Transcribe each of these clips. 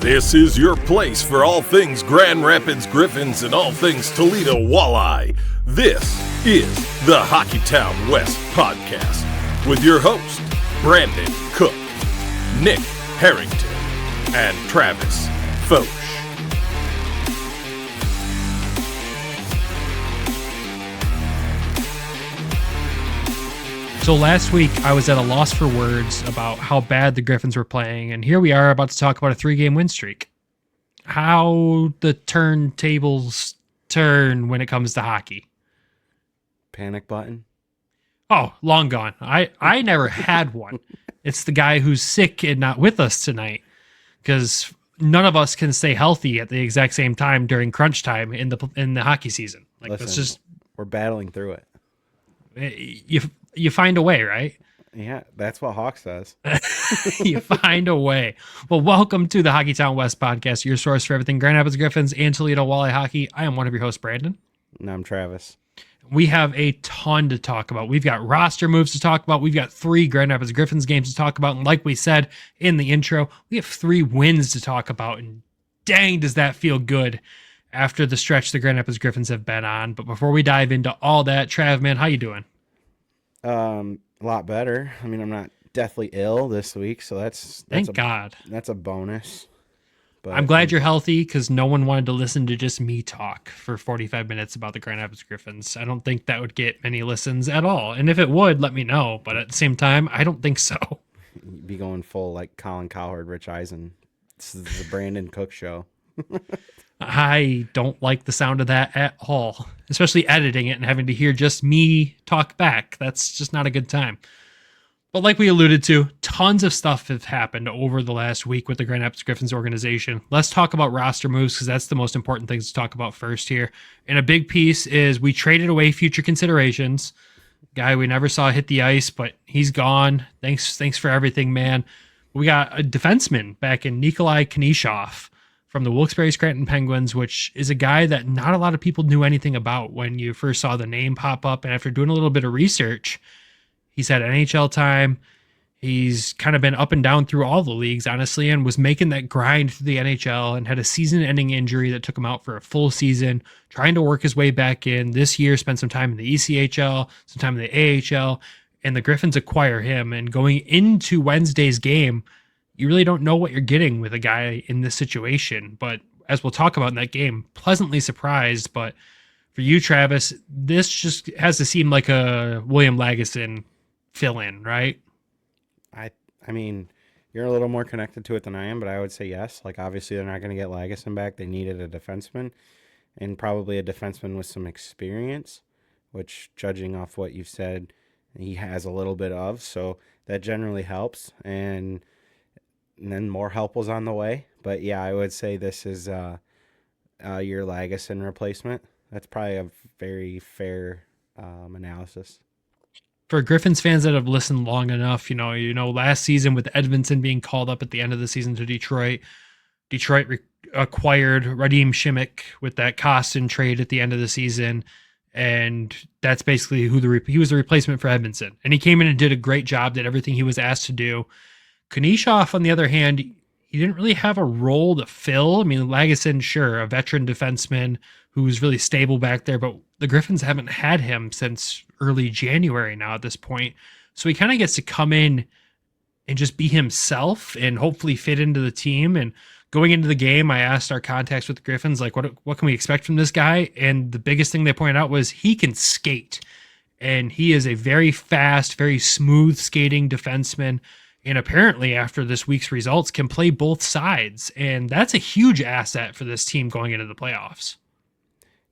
This is your place for all things Grand Rapids Griffins and all things Toledo Walleye. This is the Hockeytown West podcast with your host, Brandon Cook, Nick Harrington, and Travis Foch. So last week, I was at a loss for words about how bad the Griffins were playing, and here we are about to talk about a 3-game win streak. How the turntables turn when it comes to hockey. Panic button? Oh, long gone. I never had one. It's the guy who's sick and not with us tonight, because none of us can stay healthy at the exact same time during crunch time in the hockey season. Like, Listen, that's just, we're battling through it. You find a way, right? Yeah, that's what Hawk says. You find a way. Well, welcome to the Hockeytown West podcast, your source for everything Grand Rapids Griffins and Toledo Walleye hockey. I am one of your hosts, Brandon. And I'm Travis. We have a ton to talk about. We've got roster moves to talk about. We've got 3 Grand Rapids Griffins games to talk about. And like we said in the intro, we have 3 wins to talk about. And dang, does that feel good after the stretch the Grand Rapids Griffins have been on. But before we dive into all that, Trav, man, how you doing? A lot better. I mean, I'm not deathly ill this week, so that's Thank God. That's a bonus. But I'm glad you're healthy, because no one wanted to listen to just me talk for 45 minutes about the Grand Rapids Griffins. I don't think that would get many listens at all. And if it would, let me know. But at the same time, I don't think so. be going full like Colin Cowherd, Rich Eisen. This is the Brandon Cook show. I don't like the sound of that at all, especially editing it and having to hear just me talk back. That's just not a good time. But like we alluded to, tons of stuff have happened over the last week with the Grand Rapids Griffins organization. Let's talk about roster moves, because that's the most important things to talk about first here. And a big piece is we traded away future considerations. Guy we never saw hit the ice, but he's gone. Thanks for everything, man. We got a defenseman back in Nikolai Knishov from the Wilkes-Barre Scranton Penguins, which is a guy that not a lot of people knew anything about when you first saw the name pop up. And after doing a little bit of research, he's had NHL time. He's kind of been up and down through all the leagues, honestly, and was making that grind through the NHL and had a season-ending injury that took him out for a full season, trying to work his way back in. This year, spent some time in the ECHL, some time in the AHL, and the Griffins acquire him. And going into Wednesday's game, you really don't know what you're getting with a guy in this situation. But as we'll talk about in that game, pleasantly surprised. But for you, Travis, this just has to seem like a William Lagesson fill-in, right? I mean, you're a little more connected to it than I am, but I would say yes. Like, obviously, they're not going to get Lagesson back. They needed a defenseman, and probably a defenseman with some experience, which, judging off what you've said, he has a little bit of. So that generally helps. And then more help was on the way. But yeah, I would say this is your Lagesson replacement. That's probably a very fair analysis. For Griffins fans that have listened long enough, you know, last season with Edvinsson being called up at the end of the season to Detroit acquired Radim Šimić with that Kostin trade at the end of the season. And that's basically he was the replacement for Edvinsson. And he came in and did a great job, did everything he was asked to do. Knishov, on the other hand, he didn't really have a role to fill. I mean, Lagesson, sure, a veteran defenseman who's really stable back there, but the Griffins haven't had him since early January now at this point. So he kind of gets to come in and just be himself and hopefully fit into the team. And going into the game, I asked our contacts with the Griffins, like, what can we expect from this guy? And the biggest thing they pointed out was he can skate. And he is a very fast, very smooth skating defenseman. And apparently, after this week's results, can play both sides. And that's a huge asset for this team going into the playoffs.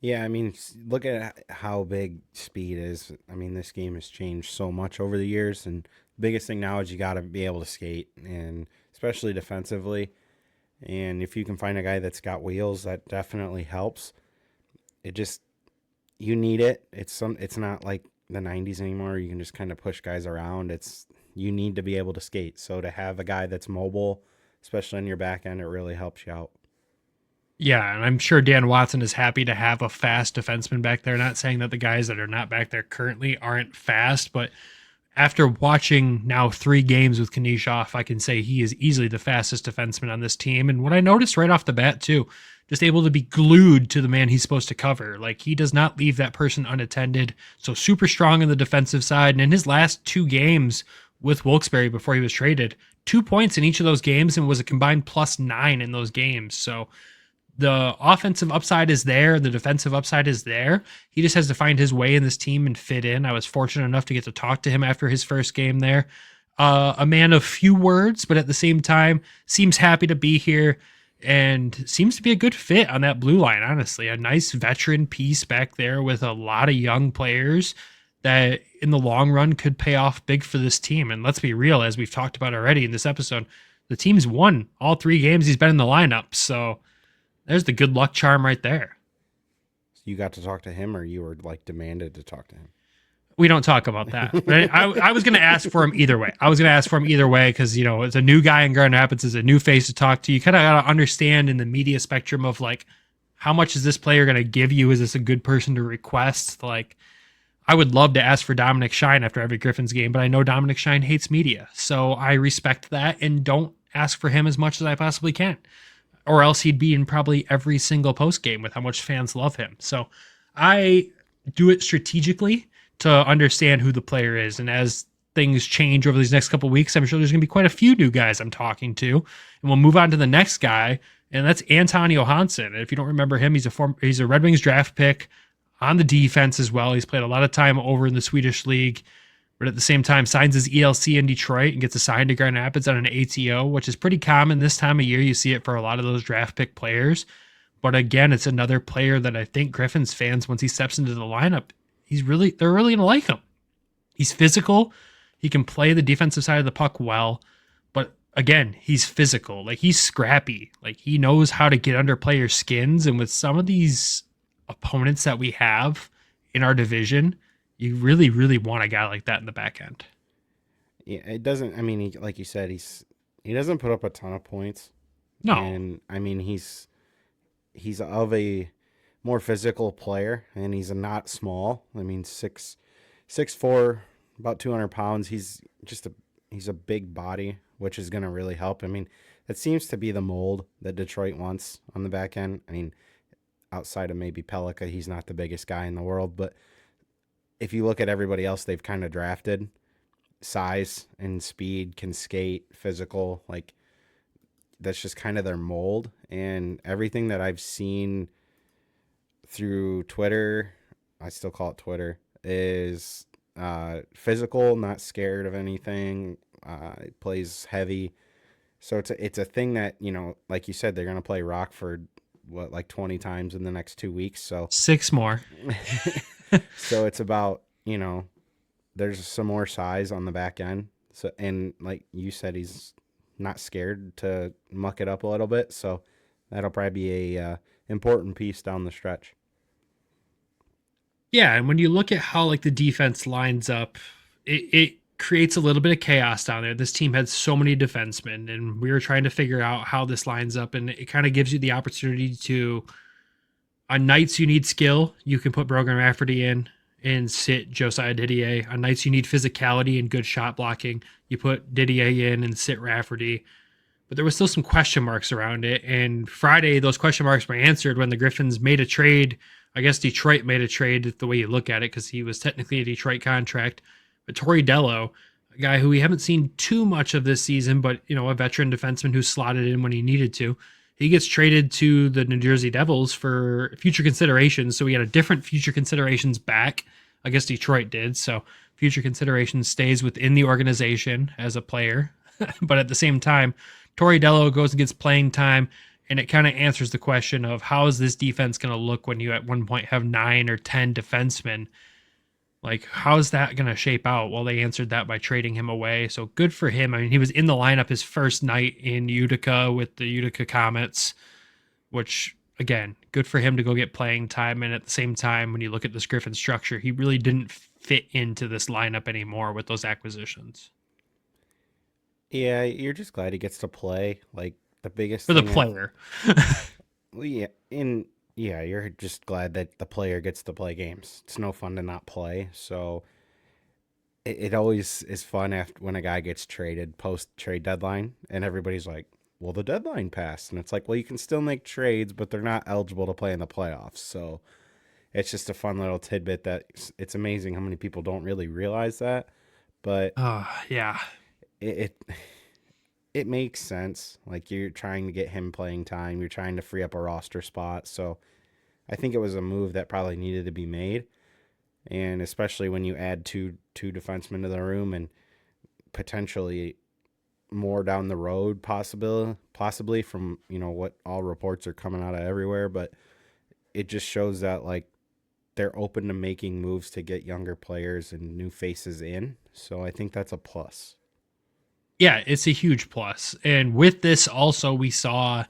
Yeah, I mean, look at how big speed is. I mean, this game has changed so much over the years. And the biggest thing now is you got to be able to skate, and especially defensively. And if you can find a guy that's got wheels, that definitely helps. You need it. It's not like the 90s anymore. You can just kind of push guys around. You need to be able to skate. So to have a guy that's mobile, especially on your back end, it really helps you out. Yeah, and I'm sure Dan Watson is happy to have a fast defenseman back there. Not saying that the guys that are not back there currently aren't fast, but after watching now 3 games with Kanishov, I can say he is easily the fastest defenseman on this team. And what I noticed right off the bat too, just able to be glued to the man he's supposed to cover. Like, he does not leave that person unattended. So super strong on the defensive side. And in his last 2 games with Wilkes-Barre before he was traded, 2 points in each of those games and was a combined +9 in those games. So the offensive upside is there. The defensive upside is there. He just has to find his way in this team and fit in. I was fortunate enough to get to talk to him after his first game there. A man of few words, but at the same time seems happy to be here and seems to be a good fit on that blue line, honestly. A nice veteran piece back there with a lot of young players that in the long run could pay off big for this team. And let's be real, as we've talked about already in this episode, the team's won all 3 games he's been in the lineup. So there's the good luck charm right there. You got to talk to him, or you were like demanded to talk to him? We don't talk about that. Right? I was going to ask for him either way. Because, it's a new guy in Grand Rapids, is a new face to talk to. You kind of got to understand in the media spectrum of like, how much is this player going to give you? Is this a good person to request? Like, I would love to ask for Dominic Shine after every Griffins game, but I know Dominic Shine hates media. So I respect that and don't ask for him as much as I possibly can. Or else he'd be in probably every single post game with how much fans love him. So I do it strategically to understand who the player is. And as things change over these next couple of weeks, I'm sure there's going to be quite a few new guys I'm talking to. And we'll move on to the next guy, and that's Anton Johansson. And if you don't remember him, he's a Red Wings draft pick on the defense as well. He's played a lot of time over in the Swedish league, but at the same time signs his ELC in Detroit and gets assigned to Grand Rapids on an ATO, which is pretty common this time of year. You see it for a lot of those draft pick players. But again, it's another player that I think Griffins fans, once he steps into the lineup, they're really going to like him. He's physical. He can play the defensive side of the puck well. But again, he's physical. Like, he's scrappy. Like, he knows how to get under players' skins. And with some of these opponents that we have in our division, you really, really want a guy like that in the back end. Yeah, it doesn't. I mean, like you said, he doesn't put up a ton of points. No, and I mean he's of a more physical player, and he's not small. I mean, 6'4", about 200 pounds. He's a big body, which is going to really help. I mean, that seems to be the mold that Detroit wants on the back end. I mean, outside of maybe Pellica, he's not the biggest guy in the world, but if you look at everybody else they've kind of drafted, size and speed, can skate, physical, like, that's just kind of their mold. And everything that I've seen through Twitter, I still call it Twitter, is physical, not scared of anything, plays heavy. So it's a thing that, like you said, they're going to play Rockford, like 20 times in the next 2 weeks. So 6 more. So it's about, there's some more size on the back end. So, and like you said, he's not scared to muck it up a little bit. So that'll probably be a important piece down the stretch. Yeah, and when you look at how like the defense lines up, it creates a little bit of chaos down there. This team had so many defensemen, and we were trying to figure out how this lines up, and it kind of gives you the opportunity to, on nights you need skill, you can put Brogan Rafferty in and sit Josiah Didier. On nights you need physicality and good shot blocking, you put Didier in and sit Rafferty. But there was still some question marks around it, and Friday those question marks were answered when the Griffins made a trade. I guess Detroit made a trade the way you look at it, because he was technically a Detroit contract. But Torey Dello, a guy who we haven't seen too much of this season, but a veteran defenseman who slotted in when he needed to, he gets traded to the New Jersey Devils for future considerations. So we had a different future considerations back. I guess Detroit did. So future considerations stays within the organization as a player. But at the same time, Torey Dello goes and gets playing time. And it kind of answers the question of how is this defense going to look when you at one point have 9 or 10 defensemen? Like, how is that going to shape out? Well, they answered that by trading him away. So good for him. I mean, he was in the lineup his first night in Utica with the Utica Comets, which, again, good for him to go get playing time. And at the same time, when you look at this Griffin structure, he really didn't fit into this lineup anymore with those acquisitions. Yeah, you're just glad he gets to play. Like, the biggest for the player. Well, yeah, you're just glad that the player gets to play games. It's no fun to not play. So it always is fun after when a guy gets traded post trade deadline, and everybody's like, "Well, the deadline passed," and it's like, "Well, you can still make trades, but they're not eligible to play in the playoffs." So it's just a fun little tidbit that it's amazing how many people don't really realize that, but Yeah. it it makes sense. Like, you're trying to get him playing time, you're trying to free up a roster spot, so I think it was a move that probably needed to be made. And especially when you add two defensemen to the room and potentially more down the road, possibly from, what all reports are coming out of everywhere. But it just shows that, like, they're open to making moves to get younger players and new faces in. So I think that's a plus. Yeah, it's a huge plus. And with this also, we saw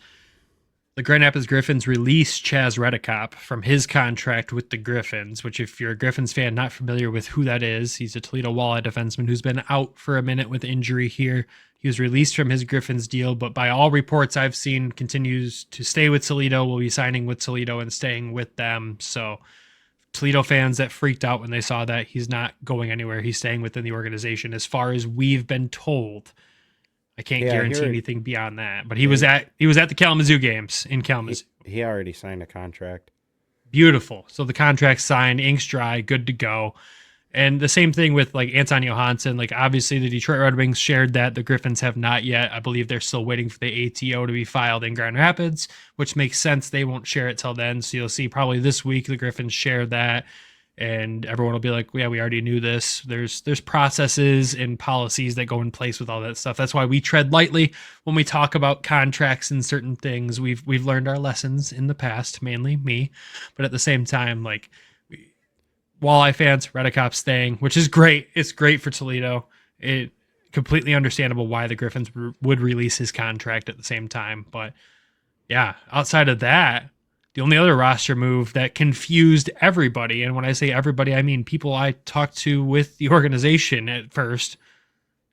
the Grand Rapids Griffins release Chaz Redekop from his contract with the Griffins, which, if you're a Griffins fan not familiar with who that is, he's a Toledo Walleye defenseman who's been out for a minute with injury here. He was released from his Griffins deal, but by all reports I've seen, continues to stay with Toledo, will be signing with Toledo and staying with them. So Toledo fans that freaked out when they saw that, he's not going anywhere. He's staying within the organization as far as we've been told. I can't guarantee anything beyond that, but he was at the Kalamazoo games in Kalamazoo. He already signed a contract. Beautiful. So the contract's signed, ink's dry, good to go. And the same thing with like Anton Johansson. Like, obviously the Detroit Red Wings shared that. The Griffins have not yet. I believe they're still waiting for the ATO to be filed in Grand Rapids, which makes sense. They won't share it till then. So you'll see probably this week the Griffins share that. And everyone will be like, yeah, we already knew this. There's processes and policies that go in place with all that stuff. That's why we tread lightly when we talk about contracts and certain things. We've learned our lessons in the past, mainly me. But at the same time, like, Walleye fans, Redekop staying, which is great. It's great for Toledo. It completely understandable why the Griffins would release his contract at the same time. But yeah, outside of that, the only other roster move that confused everybody, and when I say everybody, I mean people I talked to with the organization at first,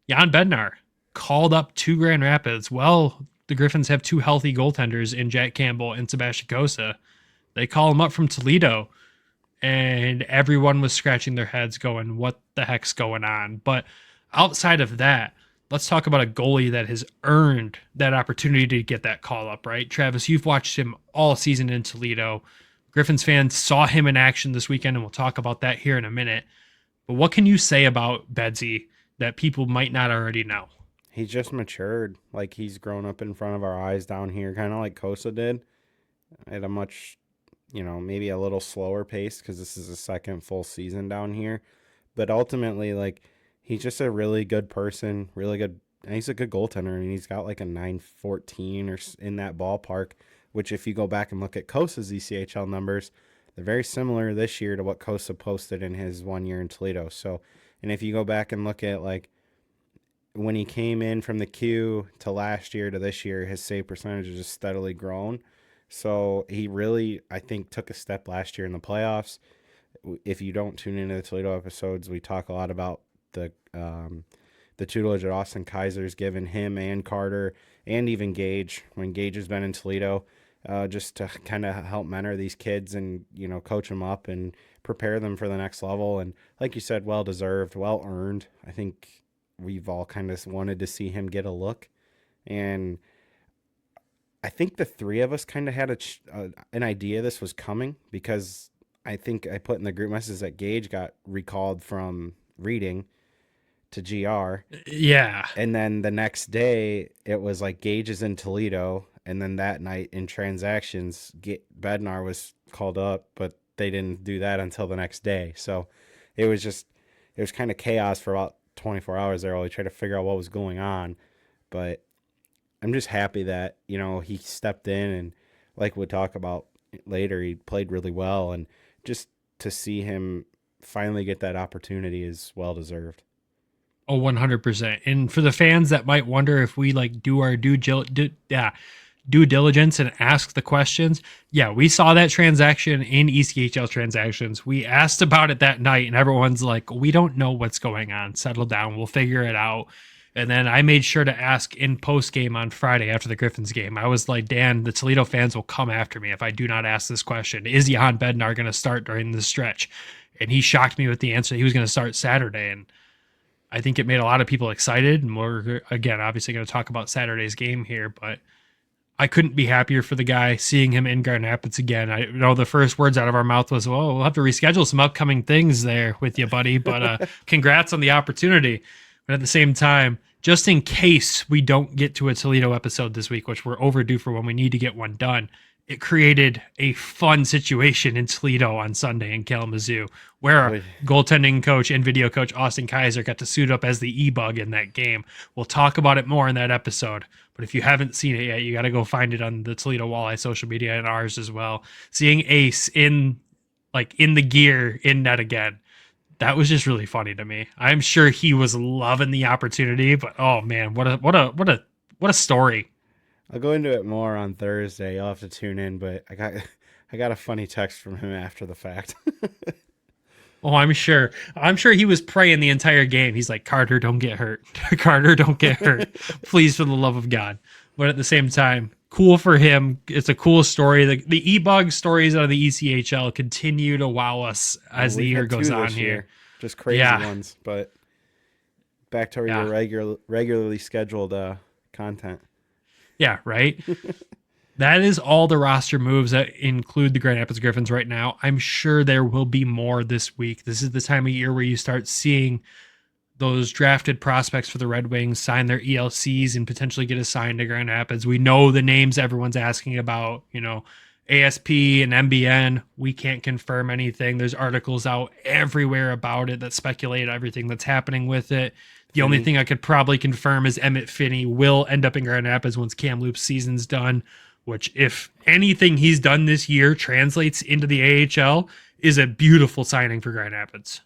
Jan Bednar called up to Grand Rapids. Well, the Griffins have two healthy goaltenders in Jack Campbell and Sebastian Cosa. They call him up from Toledo, and everyone was scratching their heads going, what the heck's going on? But outside of that, let's talk about a goalie that has earned that opportunity to get that call up, right? Travis, you've watched him all season in Toledo. Griffins fans saw him in action this weekend, and we'll talk about that here in a minute. But what can you say about Bedsy that people might not already know? He's just matured. Like, he's grown up in front of our eyes down here, kind of like Cosa did, at a much, maybe a little slower pace because this is his second full season down here. But ultimately, like, he's just a really good person, really good. And he's a good goaltender. I mean, he's got like a 914 or in that ballpark, which if you go back and look at Cosa's ECHL numbers, they're very similar this year to what Cosa posted in his 1 year in Toledo. So, and if you go back and look at like when he came in from the Q to last year to this year, his save percentage has just steadily grown. So he really, I think, took a step last year in the playoffs. If you don't tune into the Toledo episodes, we talk a lot about the tutelage that Austin Kaiser's given him and Carter and even Gage when Gage has been in Toledo, just to kind of help mentor these kids and, coach them up and prepare them for the next level. And like you said, well-deserved, well-earned. I think we've all kind of wanted to see him get a look. And I think the three of us kind of had an idea this was coming because I think I put in the group message that Gage got recalled from Reading to GR. Yeah. And then the next day, it was like Gage is in Toledo. And then that night in transactions, Bednar was called up, but they didn't do that until the next day. So it was kind of chaos for about 24 hours there while we tried to figure out what was going on. But I'm just happy that, he stepped in and like we'll talk about later, he played really well. And just to see him finally get that opportunity is well-deserved. Oh, 100%. And for the fans that might wonder if we like do our due diligence and ask the questions. Yeah, we saw that transaction in ECHL transactions. We asked about it that night and everyone's like, we don't know what's going on. Settle down. We'll figure it out. And then I made sure to ask in post game on Friday after the Griffins game. I was like, Dan, the Toledo fans will come after me if I do not ask this question. Is Jan Bednar going to start during this stretch? And he shocked me with the answer. He was going to start Saturday. And I think it made a lot of people excited, and we're, again, obviously going to talk about Saturday's game here, but I couldn't be happier for the guy, seeing him in Grand Rapids again. I know the first words out of our mouth was, well, we'll have to reschedule some upcoming things there with you, buddy, but congrats on the opportunity. But at the same time, just in case we don't get to a Toledo episode this week, which we're overdue for when we need to get one done, it created a fun situation in Toledo on Sunday in Kalamazoo, where goaltending coach and video coach Austin Kaiser got to suit up as the E-Bug in that game. We'll talk about it more in that episode, but if you haven't seen it yet, you got to go find it on the Toledo Walleye social media and ours as well. Seeing Ace in the gear in net again, that was just really funny to me. I'm sure he was loving the opportunity, but oh man, what a story. I'll go into it more on Thursday. You'll have to tune in, but I got a funny text from him after the fact. Oh, I'm sure he was praying the entire game. He's like, Carter, don't get hurt. Carter, don't get hurt. Please, for the love of God. But at the same time, cool for him. It's a cool story. The E-Bug stories out of the ECHL continue to wow us as the year goes on here. Just crazy ones. But back to your regularly scheduled content. Yeah, right? That is all the roster moves that include the Grand Rapids Griffins right now. I'm sure there will be more this week. This is the time of year where you start seeing those drafted prospects for the Red Wings sign their ELCs and potentially get assigned to Grand Rapids. We know the names everyone's asking about, ASP and MBN. We can't confirm anything. There's articles out everywhere about it that speculate everything that's happening with it. The only thing I could probably confirm is Emmett Finney will end up in Grand Rapids once Kamloops season's done, which, if anything he's done this year translates into the AHL, is a beautiful signing for Grand Rapids.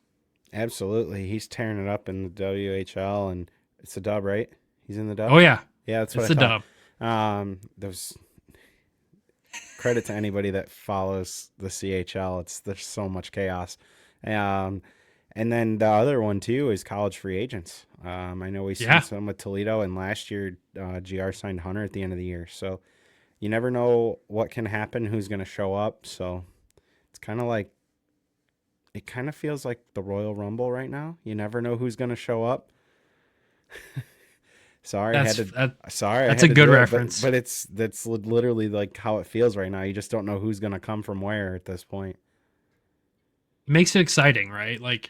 Absolutely. He's tearing it up in the WHL, and it's a dub, right? He's in the dub? Oh, yeah. Yeah, that's what it's I thought. Dub. There's credit to anybody that follows the CHL. There's so much chaos. And then the other one, too, is college free agents. I know we seen some with Toledo, and last year GR signed Hunter at the end of the year. So you never know what can happen, who's going to show up. So it's kind of like, it kind of feels like the Royal Rumble right now. You never know who's going to show up. Sorry, that's a good reference. But that's literally like how it feels right now. You just don't know who's going to come from where at this point. Makes it exciting, right? Like,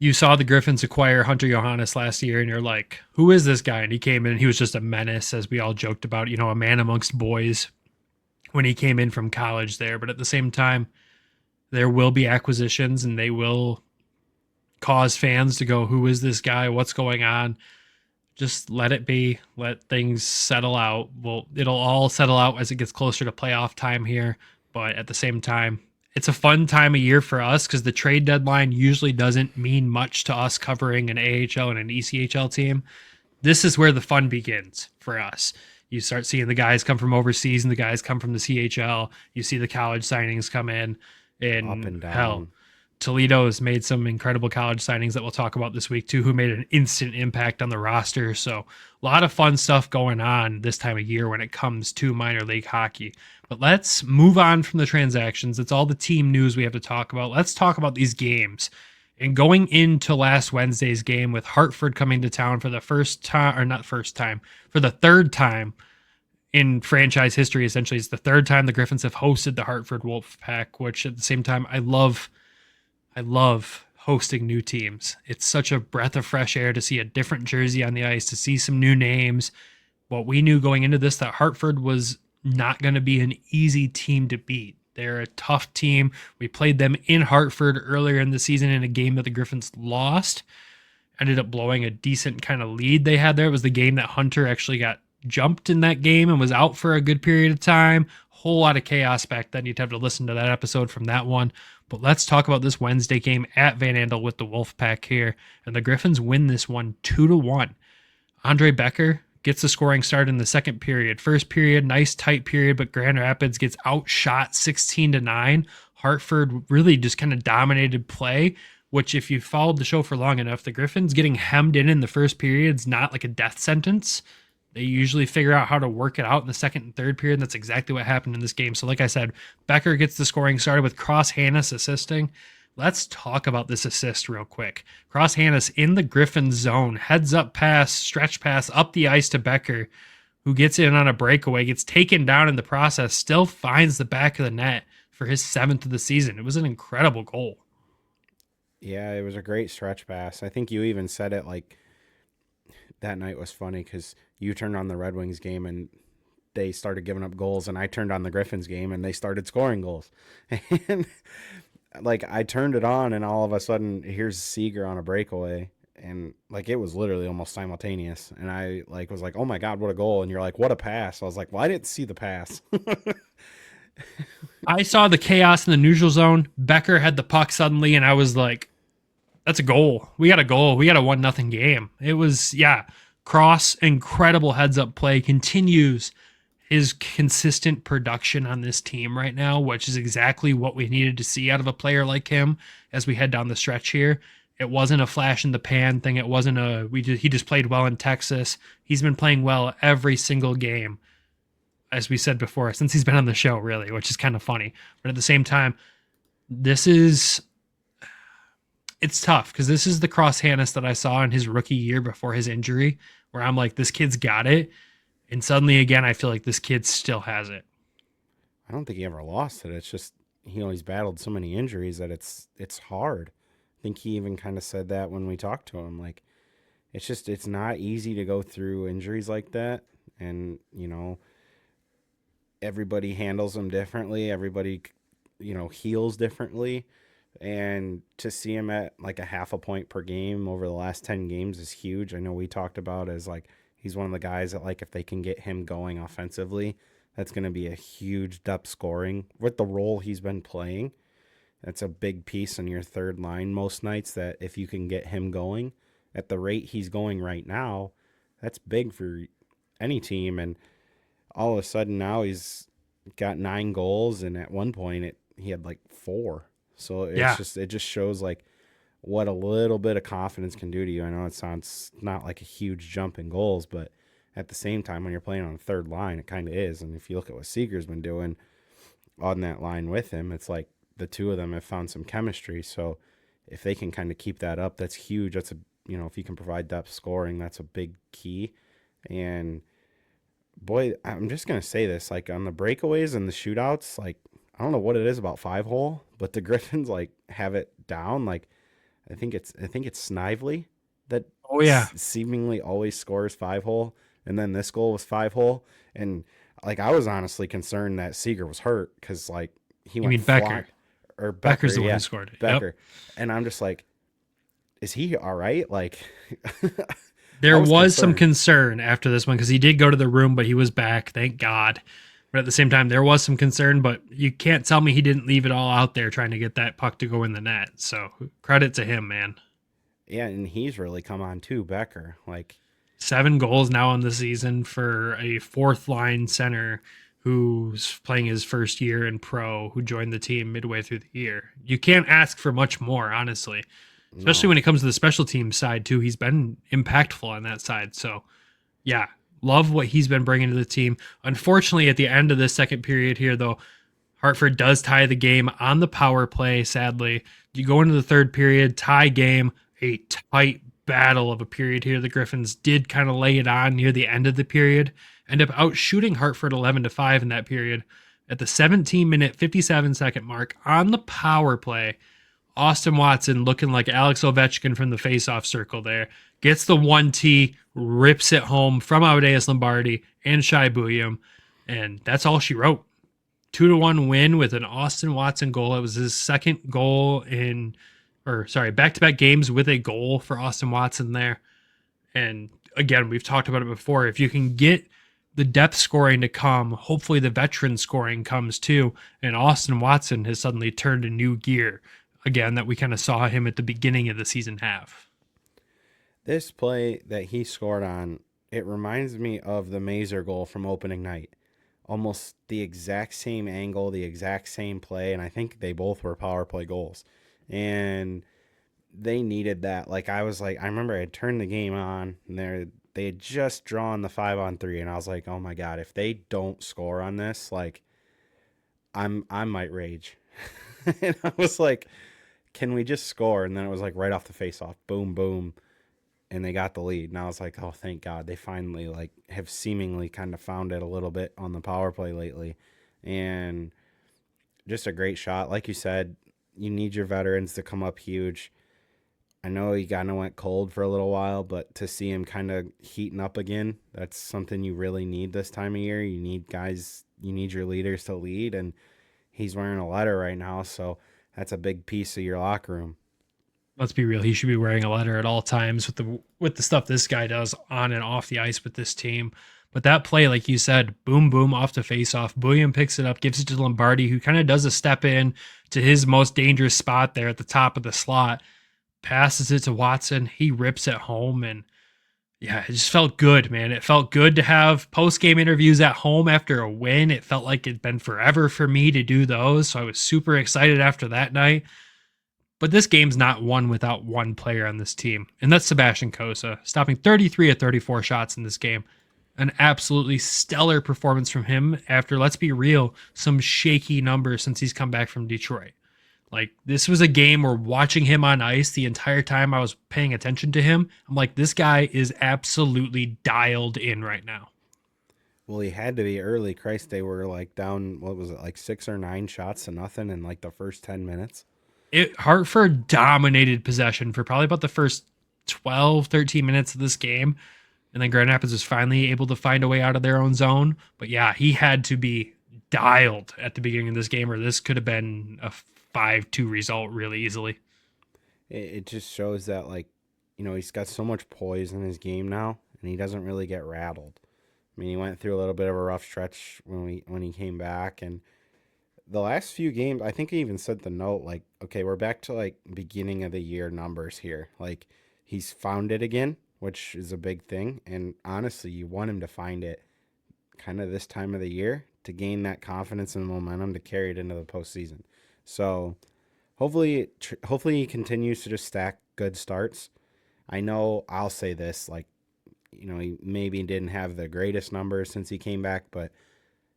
you saw the Griffins acquire Hunter Johannes last year, and you're like, who is this guy? And he came in, and he was just a menace, as we all joked about, a man amongst boys when he came in from college there. But at the same time, there will be acquisitions, and they will cause fans to go, who is this guy? What's going on? Just let it be. Let things settle out. Well, it'll all settle out as it gets closer to playoff time here. But at the same time, it's a fun time of year for us because the trade deadline usually doesn't mean much to us covering an AHL and an ECHL team. This is where the fun begins for us. You start seeing the guys come from overseas and the guys come from the CHL. You see the college signings come in. And up and down. Hell, Toledo has made some incredible college signings that we'll talk about this week too, who made an instant impact on the roster. So a lot of fun stuff going on this time of year when it comes to minor league hockey. But let's move on from the transactions. That's all the team news we have to talk about. Let's talk about these games. And going into last Wednesday's game with Hartford coming to town for the for the third time in franchise history, essentially. It's the third time the Griffins have hosted the Hartford Wolfpack, which at the same time, I love hosting new teams. It's such a breath of fresh air to see a different jersey on the ice, to see some new names. What we knew going into this, that Hartford was not going to be an easy team to beat. They're a tough team. We played them in Hartford earlier in the season in a game that the Griffins lost. Ended up blowing a decent kind of lead they had there. It was the game that Hunter actually got jumped in that game and was out for a good period of time. Whole lot of chaos back then. You'd have to listen to that episode from that one. But let's talk about this Wednesday game at Van Andel with the Wolfpack here. And the Griffins win this one 2-1. Andre Becker gets the scoring start in the second period. First period, nice tight period, but Grand Rapids gets outshot 16-9. Hartford really just kind of dominated play, which if you followed the show for long enough, the Griffins getting hemmed in the first period is not like a death sentence. They usually figure out how to work it out in the second and third period, and that's exactly what happened in this game. So like I said, Becker gets the scoring started with Hanas assisting. let's talk about this assist real quick. Cross Hanas in the Griffins zone, heads up pass, stretch pass up the ice to Becker, who gets in on a breakaway, gets taken down in the process, still finds the back of the net for his 7th of the season. It was an incredible goal. Yeah, it was a great stretch pass. I think you even said it like that night was funny because you turned on the Red Wings game and they started giving up goals, and I turned on the Griffins game and they started scoring goals. And like I turned it on and all of a sudden here's Seider on a breakaway, and like it was literally almost simultaneous, and I like was like, oh my God, what a goal. And you're like, what a pass. I was like, well, I didn't see the pass. I saw the chaos in the neutral zone. Becker had the puck suddenly, and I was like, that's a goal. We got a goal. We got a 1-0 game. It was, Cross, incredible heads up play, continues his consistent production on this team right now, which is exactly what we needed to see out of a player like him as we head down the stretch here. It wasn't a flash in the pan thing. It wasn't he just played well in Texas. He's been playing well every single game, as we said before, since he's been on the show, really, which is kind of funny. But at the same time, it's tough because this is the Cross Hanas that I saw in his rookie year before his injury, where I'm like, this kid's got it. And suddenly, again, I feel like this kid still has it. I don't think he ever lost it. It's just, he's battled so many injuries that it's hard. I think he even kind of said that when we talked to him. Like, it's not easy to go through injuries like that. And, everybody handles them differently. Everybody, heals differently. And to see him at like a 0.5 point per game over the last 10 games is huge. I know we talked about as like, he's one of the guys that, like, if they can get him going offensively, that's going to be a huge depth scoring with the role he's been playing. That's a big piece on your third line most nights, that if you can get him going at the rate he's going right now, that's big for any team. And all of a sudden now he's got 9 goals, and at one point he had like 4. So it just shows like what a little bit of confidence can do to you. I know it sounds not like a huge jump in goals, but at the same time, when you're playing on the third line, it kind of is. And if you look at what Seider's been doing on that line with him, it's like the two of them have found some chemistry. So if they can kind of keep that up, that's huge. That's if you can provide depth scoring, that's a big key. And boy, I'm just going to say this, like on the breakaways and the shootouts, like, I don't know what it is about 5-hole, but the Griffins like have it down. Like, I think it's Snively that seemingly always scores 5-hole, and then this goal was 5-hole, and like I was honestly concerned that Seider was hurt because like he went Becker or Becker's the one who scored it. Becker, and I'm just like, is he all right? Like, there was some concern after this one because he did go to the room, but he was back, thank God. But at the same time, there was some concern, but you can't tell me he didn't leave it all out there trying to get that puck to go in the net. So credit to him, man. Yeah, and he's really come on too, Becker. Like 7 goals now on the season for a 4th line center who's playing his first year in pro, who joined the team midway through the year. You can't ask for much more, honestly. Especially when it comes to the special team side too. He's been impactful on that side. So yeah. Love what he's been bringing to the team. Unfortunately, at the end of this second period here, though, Hartford does tie the game on the power play, sadly. You go into the third period, tie game, a tight battle of a period here. The Griffins did kind of lay it on near the end of the period, end up outshooting Hartford 11-5 in that period. At the 17-minute, 57-second mark on the power play, Austin Watson, looking like Alex Ovechkin from the faceoff circle there, gets the 1T, rips it home from Amadeus Lombardi and Shai Buium, and that's all she wrote. 2-1 win with an Austin Watson goal. It was his second goal back-to-back games with a goal for Austin Watson there. And again, we've talked about it before. If you can get the depth scoring to come, hopefully the veteran scoring comes too, and Austin Watson has suddenly turned a new gear. Again, that we kind of saw him at the beginning of the season have. This play that he scored on, it reminds me of the Mazur goal from opening night. Almost the exact same angle, the exact same play, and I think they both were power play goals. And they needed that. Like, I remember I had turned the game on, and they had just drawn the 5-on-3, and I was like, oh my God, if they don't score on this, like, I might rage. And I was like, can we just score? And then it was like right off the face-off, boom, boom, and they got the lead. And I was like, oh, thank God. They finally like have seemingly kind of found it a little bit on the power play lately. And just a great shot. Like you said, you need your veterans to come up huge. I know he kind of went cold for a little while, but to see him kind of heating up again, that's something you really need this time of year. You need guys, you need your leaders to lead, and he's wearing a letter right now, so that's a big piece of your locker room. Let's be real. He should be wearing a letter at all times with the stuff this guy does on and off the ice with this team. But that play, like you said, boom, boom, off the face-off. William picks it up, gives it to Lombardi, who kind of does a step in to his most dangerous spot there at the top of the slot, passes it to Watson. He rips it home, and yeah, it just felt good, man. It felt good to have post-game interviews at home after a win. It felt like it'd been forever for me to do those, so I was super excited after that night. But this game's not won without one player on this team, and that's Sebastian Cossa, stopping 33 of 34 shots in this game. An absolutely stellar performance from him after, let's be real, some shaky numbers since he's come back from Detroit. Like, this was a game where watching him on ice the entire time I was paying attention to him, I'm like, this guy is absolutely dialed in right now. Well, he had to be early. Christ, they were like down, what was it, like 6 or 9 shots to nothing in like the first 10 minutes. Hartford dominated possession for probably about the first 12, 13 minutes of this game. And then Grand Rapids was finally able to find a way out of their own zone. But yeah, he had to be dialed at the beginning of this game, or this could have been a 5-2 result really easily. It just shows that, like, you know, he's got so much poise in his game now, and he doesn't really get rattled. I mean, he went through a little bit of a rough stretch when he came back, and the last few games, I think he even said the note, like, okay, we're back to, like, beginning of the year numbers here. Like, he's found it again, which is a big thing. And honestly, you want him to find it kind of this time of the year to gain that confidence and momentum to carry it into the postseason. So hopefully he continues to just stack good starts. I know I'll say this, like, you know, he maybe didn't have the greatest numbers since he came back, but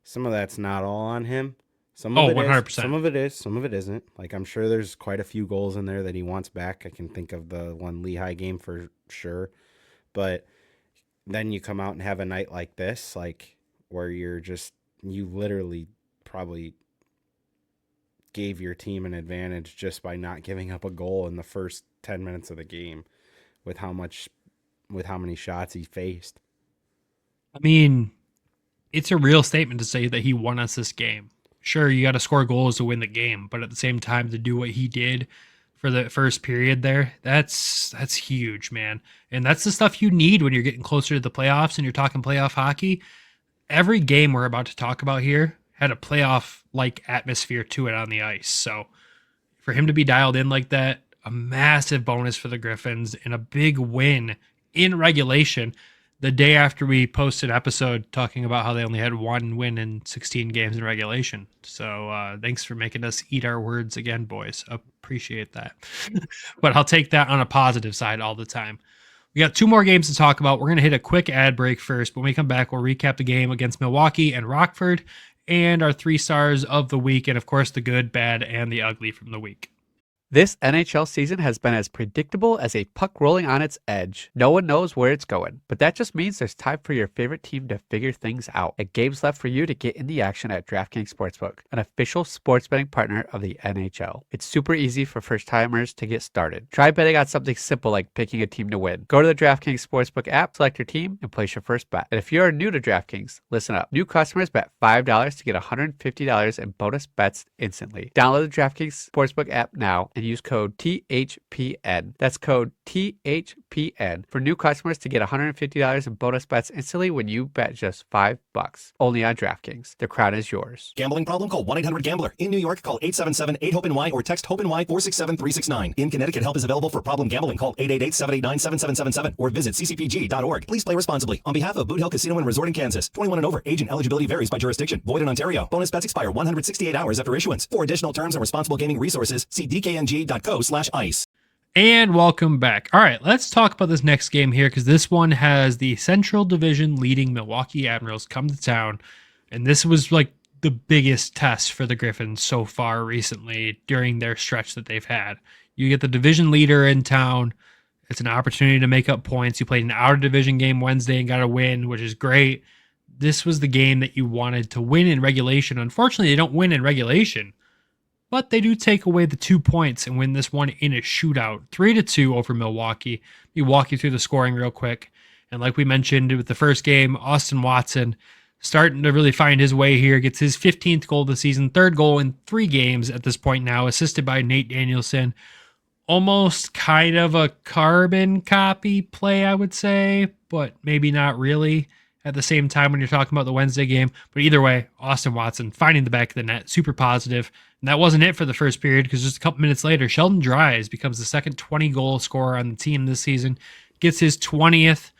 some of that's not all on him. Some of it 100%. is, some of it is, some of it isn't. Like, I'm sure there's quite a few goals in there that he wants back. I can think of the one Lehigh game for sure. But then you come out and have a night like this, like, where you literally probably gave your team an advantage just by not giving up a goal in the first 10 minutes of the game with how many shots he faced. I mean, it's a real statement to say that he won us this game. Sure, you got to score goals to win the game, but at the same time, to do what he did for the first period there, that's huge, man. And that's the stuff you need when you're getting closer to the playoffs and you're talking playoff hockey. Every game we're about to talk about here had a playoff-like atmosphere to it on the ice. So for him to be dialed in like that, a massive bonus for the Griffins and a big win in regulation the day after we posted an episode talking about how they only had one win in 16 games in regulation. So thanks for making us eat our words again, boys. Appreciate that. But I'll take that on a positive side all the time. We got 2 more games to talk about. We're going to hit a quick ad break first. When we come back, we'll recap the game against Milwaukee and Rockford and our 3 stars of the week. And of course, the good, bad, and the ugly from the week. This NHL season has been as predictable as a puck rolling on its edge. No one knows where it's going, but that just means there's time for your favorite team to figure things out. A game's left for you to get in the action at DraftKings Sportsbook, an official sports betting partner of the NHL. It's super easy for first-timers to get started. Try betting on something simple like picking a team to win. Go to the DraftKings Sportsbook app, select your team, and place your first bet. And if you're new to DraftKings, listen up. New customers bet $5 to get $150 in bonus bets instantly. Download the DraftKings Sportsbook app now and use code THPN. That's code THPN for new customers to get $150 in bonus bets instantly when you bet just $5. Only on DraftKings. The crown is yours. Gambling problem? Call 1-800-GAMBLER. In New York, call 877-8-HOPE-NY or text HOPE-NY 467-369. In Connecticut, help is available for problem gambling. Call 888-789-7777 or visit ccpg.org. Please play responsibly. On behalf of Boot Hill Casino and Resort in Kansas, 21 and over. Age and eligibility varies by jurisdiction. Void in Ontario. Bonus bets expire 168 hours after issuance. For additional terms and responsible gaming resources, see dkng.co/ice. And welcome back. All right, let's talk about this next game here because this one has the Central Division leading Milwaukee Admirals come to town. And this was like the biggest test for the Griffins so far recently during their stretch that they've had. You get the division leader in town. It's an opportunity to make up points. You played an out-of-division game Wednesday and got a win, which is great. This was the game that you wanted to win in regulation. Unfortunately, they don't win in regulation, but they do take away the 2 points and win this one in a shootout, 3-2 over Milwaukee. Let me walk you through the scoring real quick. And like we mentioned with the first game, Austin Watson starting to really find his way here, gets his 15th goal of the season, third goal in 3 games at this point now, assisted by Nate Danielson. Almost kind of a carbon copy play, I would say, but maybe not really at the same time when you're talking about the Wednesday game. But either way, Austin Watson finding the back of the net, super positive. And that wasn't it for the first period, because just a couple minutes later, Sheldon Dries becomes the second 20-goal scorer on the team this season, gets his 20th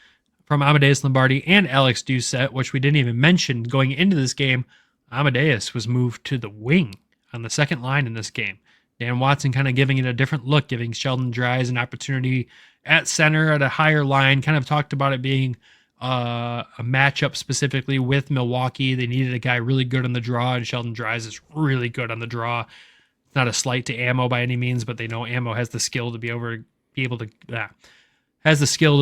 from Amadeus Lombardi and Alex Doucette, which we didn't even mention going into this game. Amadeus was moved to the wing on the second line in this game. Dan Watson kind of giving it a different look, giving Sheldon Dries an opportunity at center at a higher line. Kind of talked about it being a matchup specifically with Milwaukee. They needed a guy really good on the draw, and Sheldon Dries is really good on the draw. It's not a slight to Ammo by any means, but they know Ammo has the skill to be able to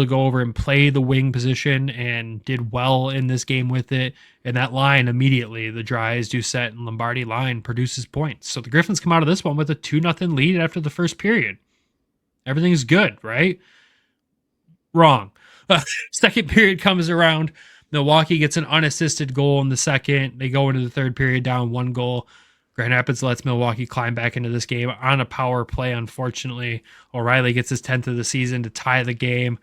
go over and play the wing position, and did well in this game with it. And that line immediately, the Dries, Doucette, and Lombardi line produces points. So the Griffins come out of this one with a 2-0 lead after the first period. Everything's good, right? Wrong. Second period comes around. Milwaukee gets an unassisted goal in the second. They go into the third period down 1 goal. Grand Rapids lets Milwaukee climb back into this game on a power play, unfortunately. O'Reilly gets his 10th of the season to tie the game.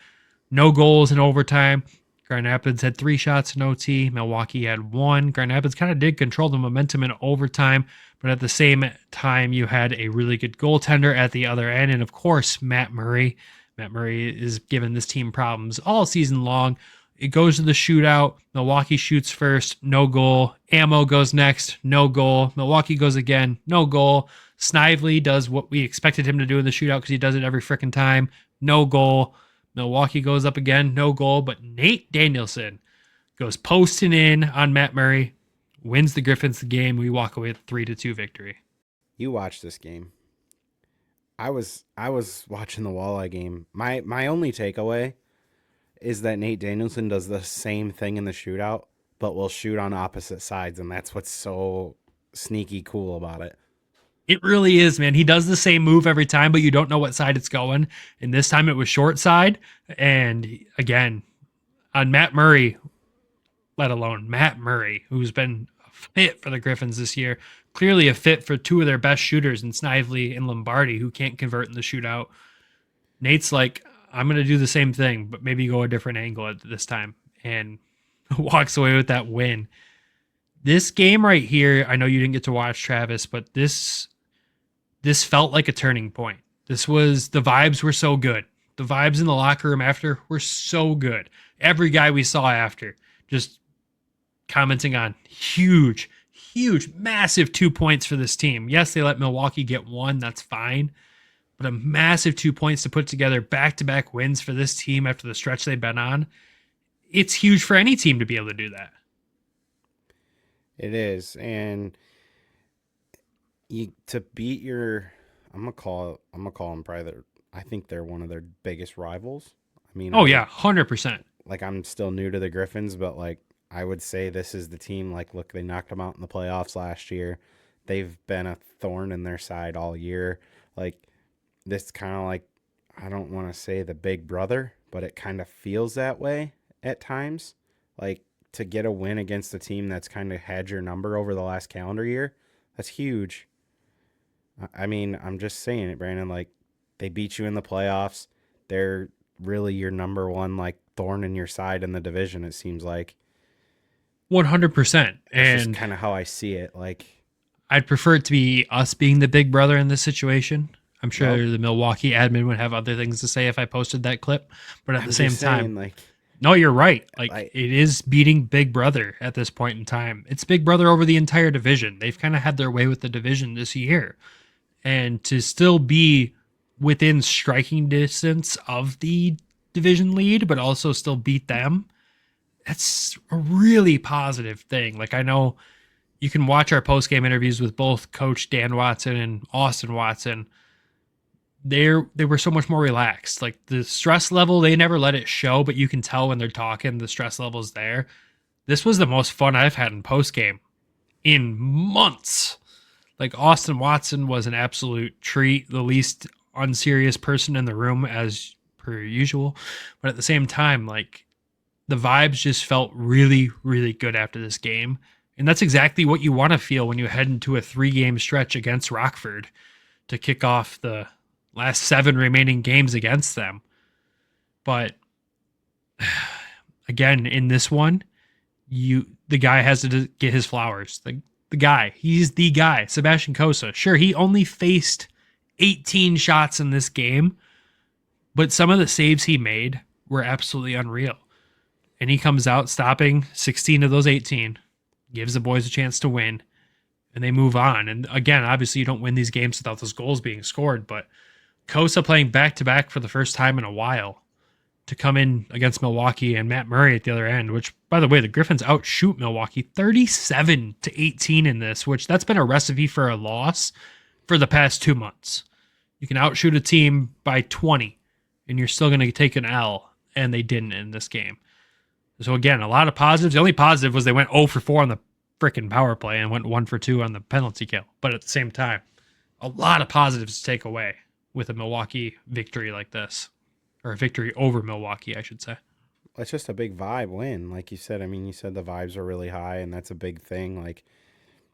No goals in overtime. Grand Rapids had 3 shots in OT. Milwaukee had 1. Grand Rapids kind of did control the momentum in overtime, but at the same time, you had a really good goaltender at the other end. And of course, Matt Murray. Matt Murray is giving this team problems all season long. It goes to the shootout. Milwaukee shoots first, no goal. Ammo goes next, no goal. Milwaukee goes again, no goal. Snively does what we expected him to do in the shootout, because he does it every freaking time, no goal. Milwaukee goes up again, no goal. But Nate Danielson goes posting in on Matt Murray, wins the Griffins the game. We walk away with a 3-2 victory. You watched this game. I was watching the Walleye game. My only takeaway is that Nate Danielson does the same thing in the shootout, but will shoot on opposite sides, and that's what's so sneaky cool about it. It really is, man. He does the same move every time, but you don't know what side it's going. And this time it was short side. And again, on Matt Murray, let alone Matt Murray, who's been a fit for the Griffins this year, clearly a fit for 2 of their best shooters in Snively and Lombardi, who can't convert in the shootout. Nate's like, I'm going to do the same thing, but maybe go a different angle at this time, and walks away with that win. This game right here, I know you didn't get to watch, Travis, but this felt like a turning point. The vibes were so good. The vibes in the locker room after were so good. Every guy we saw after just commenting on huge, massive 2 points for this team. Yes, they let Milwaukee get 1. That's fine. But a massive 2 points to put together, back-to-back wins for this team after the stretch they've been on. It's huge for any team to be able to do that. It is. And to beat your, I'm gonna call them probably I think they're one of their biggest rivals. I mean, 100%. Like, I'm still new to the Griffins, but like, I would say this is the team. Like, look, they knocked them out in the playoffs last year. They've been a thorn in their side all year. Like, this kind of like, I don't want to say the big brother, but it kind of feels that way at times. Like, to get a win against a team that's kind of had your number over the last calendar year, that's huge. I mean, I'm just saying it, Brandon. Like, they beat you in the playoffs. They're really your number one, like, thorn in your side in the division, it seems like. 100%. It's just kind of how I see it. Like, I'd prefer it to be us being the big brother in this situation. I'm sure the Milwaukee admin would have other things to say if I posted that clip, but at the same time, like, no, you're right. Like, it is beating Big Brother at this point in time. It's Big Brother over the entire division. They've kind of had their way with the division this year, and to still be within striking distance of the division lead, but also still beat them, that's a really positive thing. Like, I know you can watch our post-game interviews with both Coach Dan Watson and Austin Watson. they were so much more relaxed. Like the stress level, they never let it show, but you can tell when they're talking, the stress level's there. This was the most fun I've had in post game in months. Like Austin Watson was an absolute treat, the least unserious person in the room as per usual. But at the same time, like the vibes just felt really, really good after this game. And that's exactly what you want to feel when you head into a 3-game stretch against Rockford to kick off the last 7 remaining games against them. But again, in this one, the guy has to get his flowers. He's the guy, Sebastian Kosa. Sure, he only faced 18 shots in this game, but some of the saves he made were absolutely unreal. And he comes out stopping 16 of those 18, gives the boys a chance to win, and they move on. And again, obviously you don't win these games without those goals being scored, but Kosa playing back-to-back for the first time in a while to come in against Milwaukee and Matt Murray at the other end, which, by the way, the Griffins outshoot Milwaukee 37-18 in this, which that's been a recipe for a loss for the past 2 months. You can outshoot a team by 20, and you're still going to take an L, and they didn't in this game. So again, a lot of positives. The only positive was they went 0 for 4 on the freaking power play and went 1 for 2 on the penalty kill. But at the same time, a lot of positives to take away with a Milwaukee victory like this. Or a victory over Milwaukee, I should say. It's just a big vibe win. Like you said, I mean, you said the vibes are really high, and that's a big thing. Like,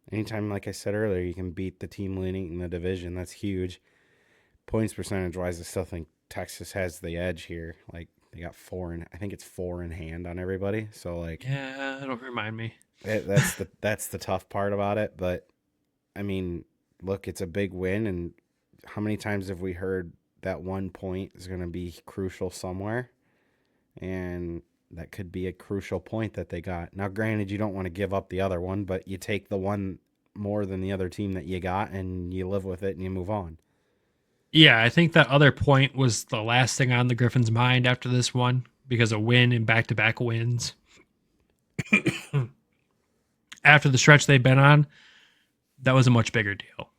anytime, like I said earlier, you can beat the team leading in the division, that's huge. Points percentage-wise, I still think Texas has the edge here. Like, they got 4, and I think it's 4 in hand on everybody. So, like... Yeah, don't remind me. That's the tough part about it. But, I mean, look, it's a big win, and how many times have we heard that 1 point is going to be crucial somewhere, and that could be a crucial point that they got. Now, granted, you don't want to give up the other one, but you take the one more than the other team that you got, and you live with it, and you move on. Yeah, I think that other point was the last thing on the Griffins' mind after this one, because a win and back-to-back wins. After the stretch they've been on, that was a much bigger deal.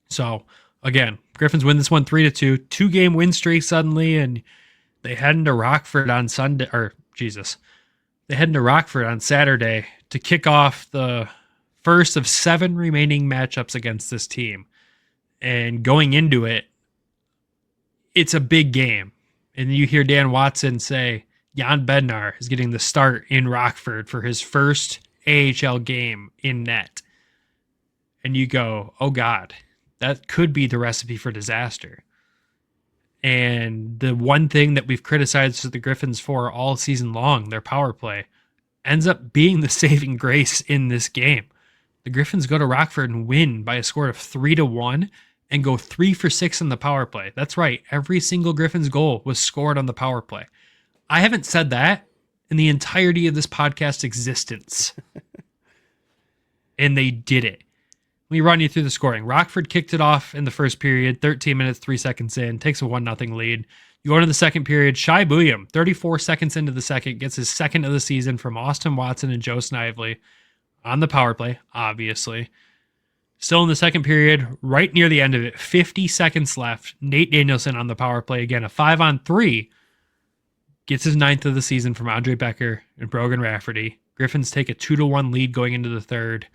So... Again, Griffins win this one 3-2, 2-game win streak suddenly, and they head into Rockford on They head into Rockford on Saturday to kick off the first of 7 remaining matchups against this team. And going into it, it's a big game. And you hear Dan Watson say Jan Bednar is getting the start in Rockford for his first AHL game in net. And you go, oh God. That could be the recipe for disaster. And the one thing that we've criticized the Griffins for all season long, their power play, ends up being the saving grace in this game. The Griffins go to Rockford and win by a score of 3-1 and go 3 for 6 on the power play. That's right. Every single Griffins goal was scored on the power play. I haven't said that in the entirety of this podcast's existence. And they did it. Let me run you through the scoring. Rockford kicked it off in the first period, 13 minutes, 3 seconds in, takes a 1-0 lead. You go into the second period, Shai Buyam, 34 seconds into the second, gets his second of the season from Austin Watson and Joe Snively on the power play, obviously. Still in the second period, right near the end of it, 50 seconds left, Nate Danielson on the power play, again, a 5-on-3, gets his 9th of the season from Andre Becker and Brogan Rafferty. Griffins take a 2-1 lead going into the third,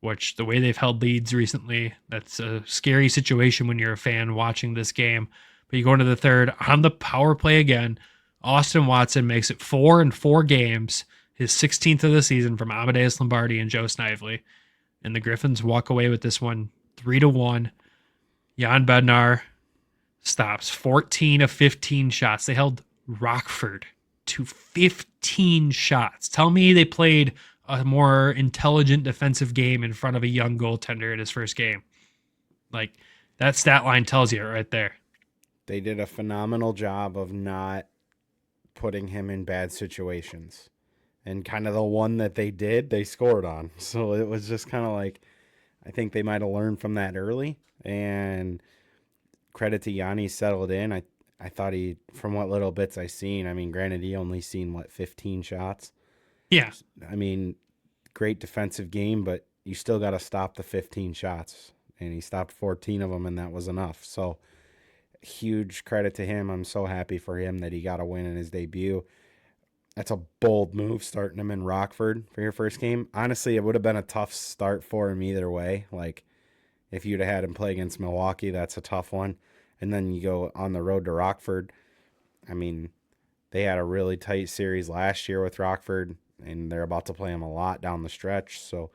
which the way they've held leads recently, that's a scary situation when you're a fan watching this game. But you go into the third on the power play again. Austin Watson makes it 4 in 4 games, his 16th of the season from Amadeus Lombardi and Joe Snively. And the Griffins walk away with this one 3-1. Jan Bednar stops 14 of 15 shots. They held Rockford to 15 shots. Tell me they played a more intelligent defensive game in front of a young goaltender in his first game. Like, that stat line tells you right there. They did a phenomenal job of not putting him in bad situations. And kind of the one that they did, they scored on. So it was just kind of like, I think they might have learned from that early. And credit to Yanni, settled in. I thought he, from what little bits I seen, I mean, granted, he only seen, 15 shots? Yeah. I mean, great defensive game, but you still got to stop the 15 shots. And he stopped 14 of them, and that was enough. So huge credit to him. I'm so happy for him that he got a win in his debut. That's a bold move, starting him in Rockford for your first game. Honestly, it would have been a tough start for him either way. Like, if you'd have had him play against Milwaukee, that's a tough one. And then you go on the road to Rockford. I mean, they had a really tight series last year with Rockford, and they're about to play him a lot down the stretch. So,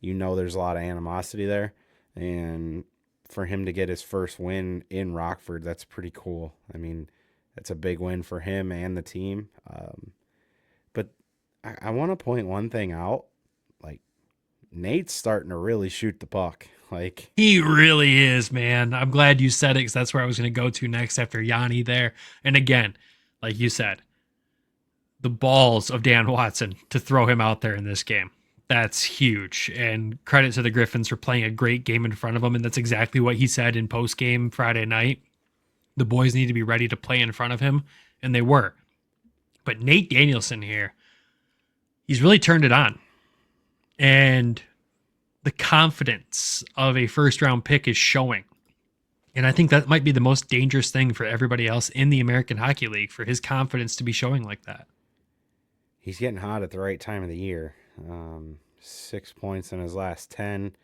there's a lot of animosity there. And for him to get his first win in Rockford, that's pretty cool. I mean, that's a big win for him and the team. But I want to point one thing out. Like, Nate's starting to really shoot the puck. Like, He really is, man. I'm glad you said it because that's where I was going to go to next after Yanni there. And again, like you said, the balls of Dan Watson to throw him out there in this game. That's huge. And credit to the Griffins for playing a great game in front of him. And that's exactly what he said in post-game Friday night. The boys need to be ready to play in front of him. And they were. But Nate Danielson here, he's really turned it on. And the confidence of a first-round pick is showing. And I think that might be the most dangerous thing for everybody else in the American Hockey League, for his confidence to be showing like that. he's getting hot at the right time of the year. 6 points in his last 10.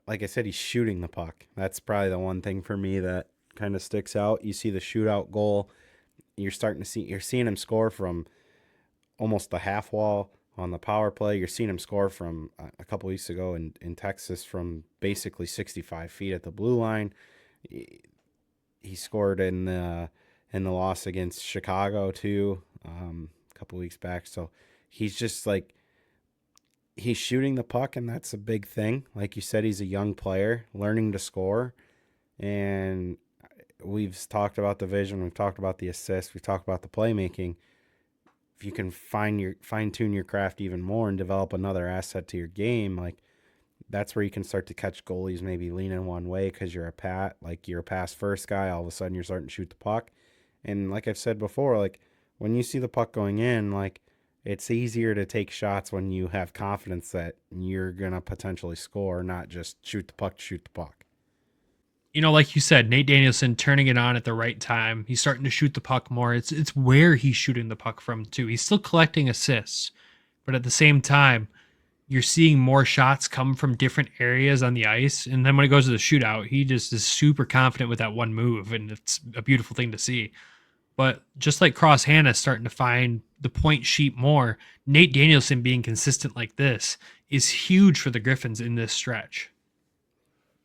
Like I said, he's shooting the puck. That's probably the one thing for me that kind of sticks out. You see the shootout goal. You're seeing him score from almost the half wall on the power play. You're seeing him score from a couple weeks ago in Texas from basically 65 feet at the blue line. He scored in the loss against Chicago too, a couple weeks back. So he's just like, he's shooting the puck, and that's a big thing. Like you said, he's a young player learning to score, and we've talked about the vision, we've talked about the assists, we've talked about the playmaking. If you can fine-tune your craft even more and develop another asset to your game, like that's where you can start to catch goalies maybe leaning one way because you're a pass first guy. All of a sudden you're starting to shoot the puck. And like I've said before, like when you see the puck going in, like it's easier to take shots when you have confidence that you're going to potentially score, not just shoot the puck to shoot the puck. You know, like you said, Nate Danielson turning it on at the right time. He's starting to shoot the puck more. It's where he's shooting the puck from too. He's still collecting assists, but at the same time, you're seeing more shots come from different areas on the ice. And then when it goes to the shootout, he just is super confident with that one move, and it's a beautiful thing to see. But just like Cross Hanas starting to find the point sheet more, Nate Danielson being consistent like this is huge for the Griffins in this stretch.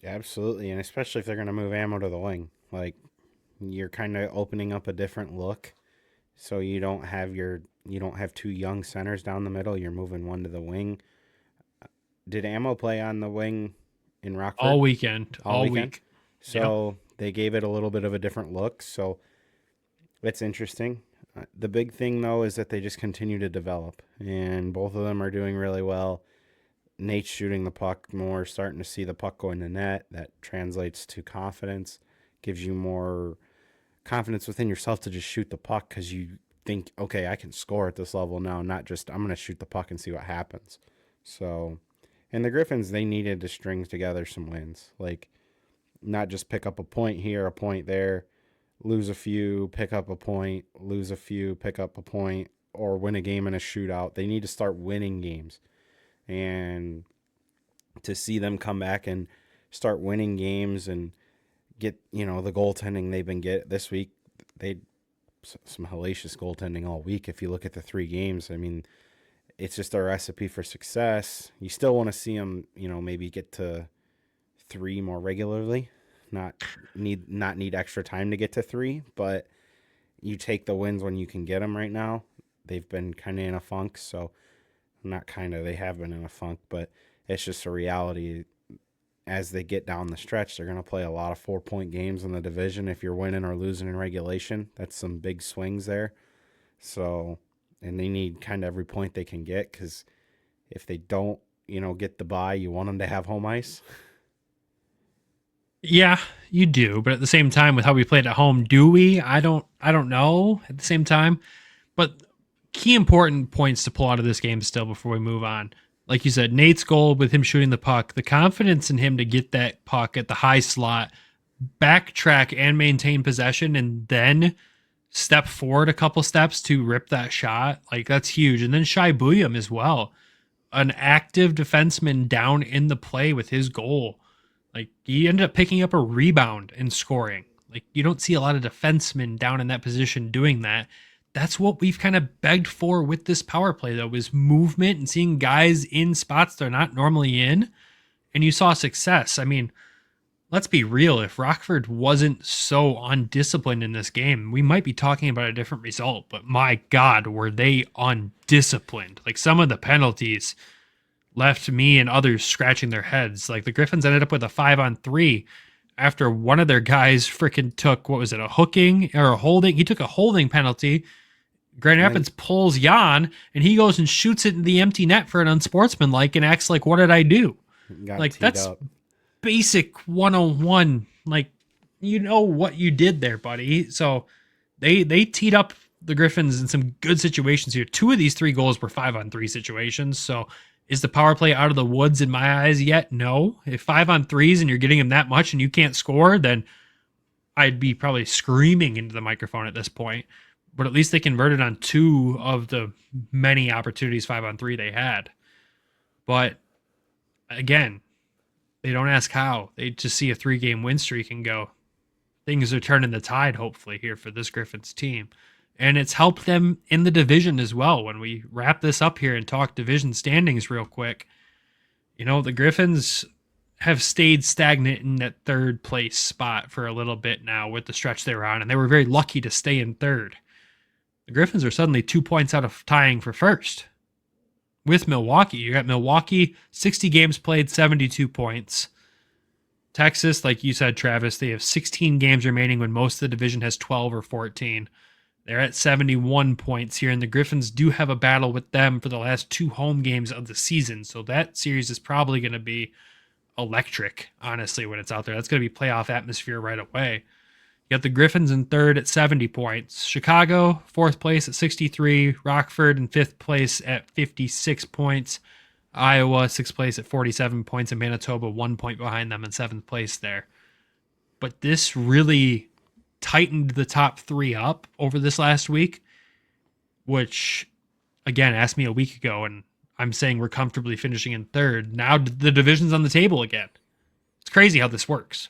Absolutely, and especially if they're going to move ammo to the wing. Like, you're kind of opening up a different look. So you don't have two young centers down the middle. You're moving one to the wing. Did Ammo play on the wing in Rockford? All weekend. All week. So they gave it a little bit of a different look. So it's interesting. The big thing, though, is that they just continue to develop. And both of them are doing really well. Nate's shooting the puck more, starting to see the puck go in the net. That translates to confidence, gives you more confidence within yourself to just shoot the puck because you think, okay, I can score at this level now, not just I'm going to shoot the puck and see what happens. So, and the Griffins, they needed to string together some wins. Like, not just pick up a point here, a point there, lose a few, pick up a point, lose a few, pick up a point, or win a game in a shootout. They need to start winning games. And to see them come back and start winning games and get, the goaltending they've been getting this week, they some hellacious goaltending all week. If you look at the 3 games, I mean, it's just a recipe for success. You still want to see them, maybe get to 3 more regularly, not need extra time to get to 3, but you take the wins when you can get them right now. They've been kind of in a funk, so they have been in a funk, but it's just a reality. As they get down the stretch, they're going to play a lot of 4-point games in the division. If you're winning or losing in regulation, that's some big swings there. So, and they need kind of every point they can get, because if they don't, get the bye, you want them to have home ice. Yeah, you do. But at the same time, with how we played at home, do we? I don't know at the same time. But key important points to pull out of this game still before we move on. Like you said, Nate's goal with him shooting the puck, the confidence in him to get that puck at the high slot backtrack and maintain possession and then step forward a couple steps to rip that shot, like that's huge. And then Shai Buyam as well, an active defenseman down in the play with his goal. Like he ended up picking up a rebound and scoring. Like you don't see a lot of defensemen down in that position doing that. That's what we've kind of begged for with this power play, though, is movement and seeing guys in spots they're not normally in. And you saw success. I mean, let's be real. If Rockford wasn't so undisciplined in this game, we might be talking about a different result. But my God, were they undisciplined? Like some of the penalties left me and others scratching their heads. Like the Griffins ended up with a 5-on-3 after one of their guys freaking took, what was it, a hooking or a holding? He took a holding penalty. Grand Rapids pulls Jan, and he goes and shoots it in the empty net for an unsportsmanlike and acts like, what did I do? Like, that's basic 101. Like, you know what you did there, buddy. So they teed up the Griffins in some good situations here. 2 of these 3 goals were 5-on-3 situations. So is the power play out of the woods in my eyes yet? No. If 5-on-3s and you're getting them that much and you can't score, then I'd be probably screaming into the microphone at this point. But at least they converted on 2 of the many opportunities 5-on-3 they had. But again, they don't ask how. They just see a 3-game win streak and go, things are turning the tide, hopefully, here for this Griffins team. And it's helped them in the division as well. When we wrap this up here and talk division standings real quick, you know, the Griffins have stayed stagnant in that 3rd place spot for a little bit now with the stretch they were on, and they were very lucky to stay in 3rd. The Griffins are suddenly 2 points out of tying for 1st with Milwaukee. You got Milwaukee, 60 games played, 72 points. Texas, like you said, Travis, they have 16 games remaining when most of the division has 12 or 14. They're at 71 points here, and the Griffins do have a battle with them for the last 2 home games of the season. So that series is probably going to be electric, honestly, when it's out there. That's going to be playoff atmosphere right away. You got the Griffins in 3rd at 70 points. Chicago, 4th place at 63. Rockford in 5th place at 56 points. Iowa, 6th place at 47 points. And Manitoba, 1 point behind them in 7th place there. But this really tightened the top 3 up over this last week, which, again, asked me a week ago, and I'm saying we're comfortably finishing in 3rd. Now the division's on the table again. It's crazy how this works.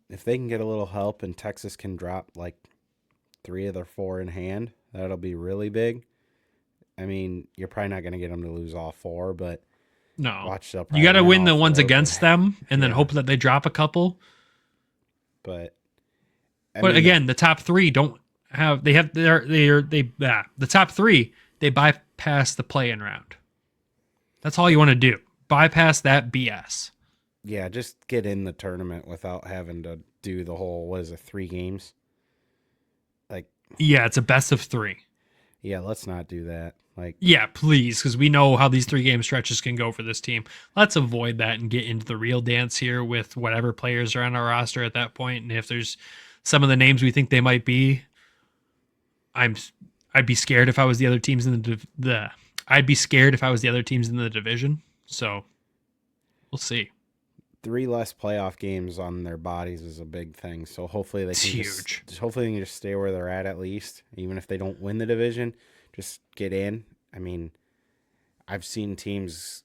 If they can get a little help and Texas can drop like 3 of their 4 in hand, that'll be really big. I mean, you're probably not going to get them to lose all 4, but no, you got to win the ones against them and then hope that they drop a couple. But again, the top 3 don't have, the top 3, they bypass the play-in round. That's all you want to do. Bypass that BS. Yeah, just get in the tournament without having to do the whole, 3 games? Like, yeah, it's a best of 3. Yeah, let's not do that. Like, yeah, please, because we know how these 3-game stretches can go for this team. Let's avoid that and get into the real dance here with whatever players are on our roster at that point. And if there's some of the names we think they might be, I'd be scared if I was the other teams in I'd be scared if I was the other teams in the division. So we'll see. 3 less playoff games on their bodies is a big thing. So hopefully they can hopefully they can just stay where they're at least, even if they don't win the division, just get in. I mean, I've seen teams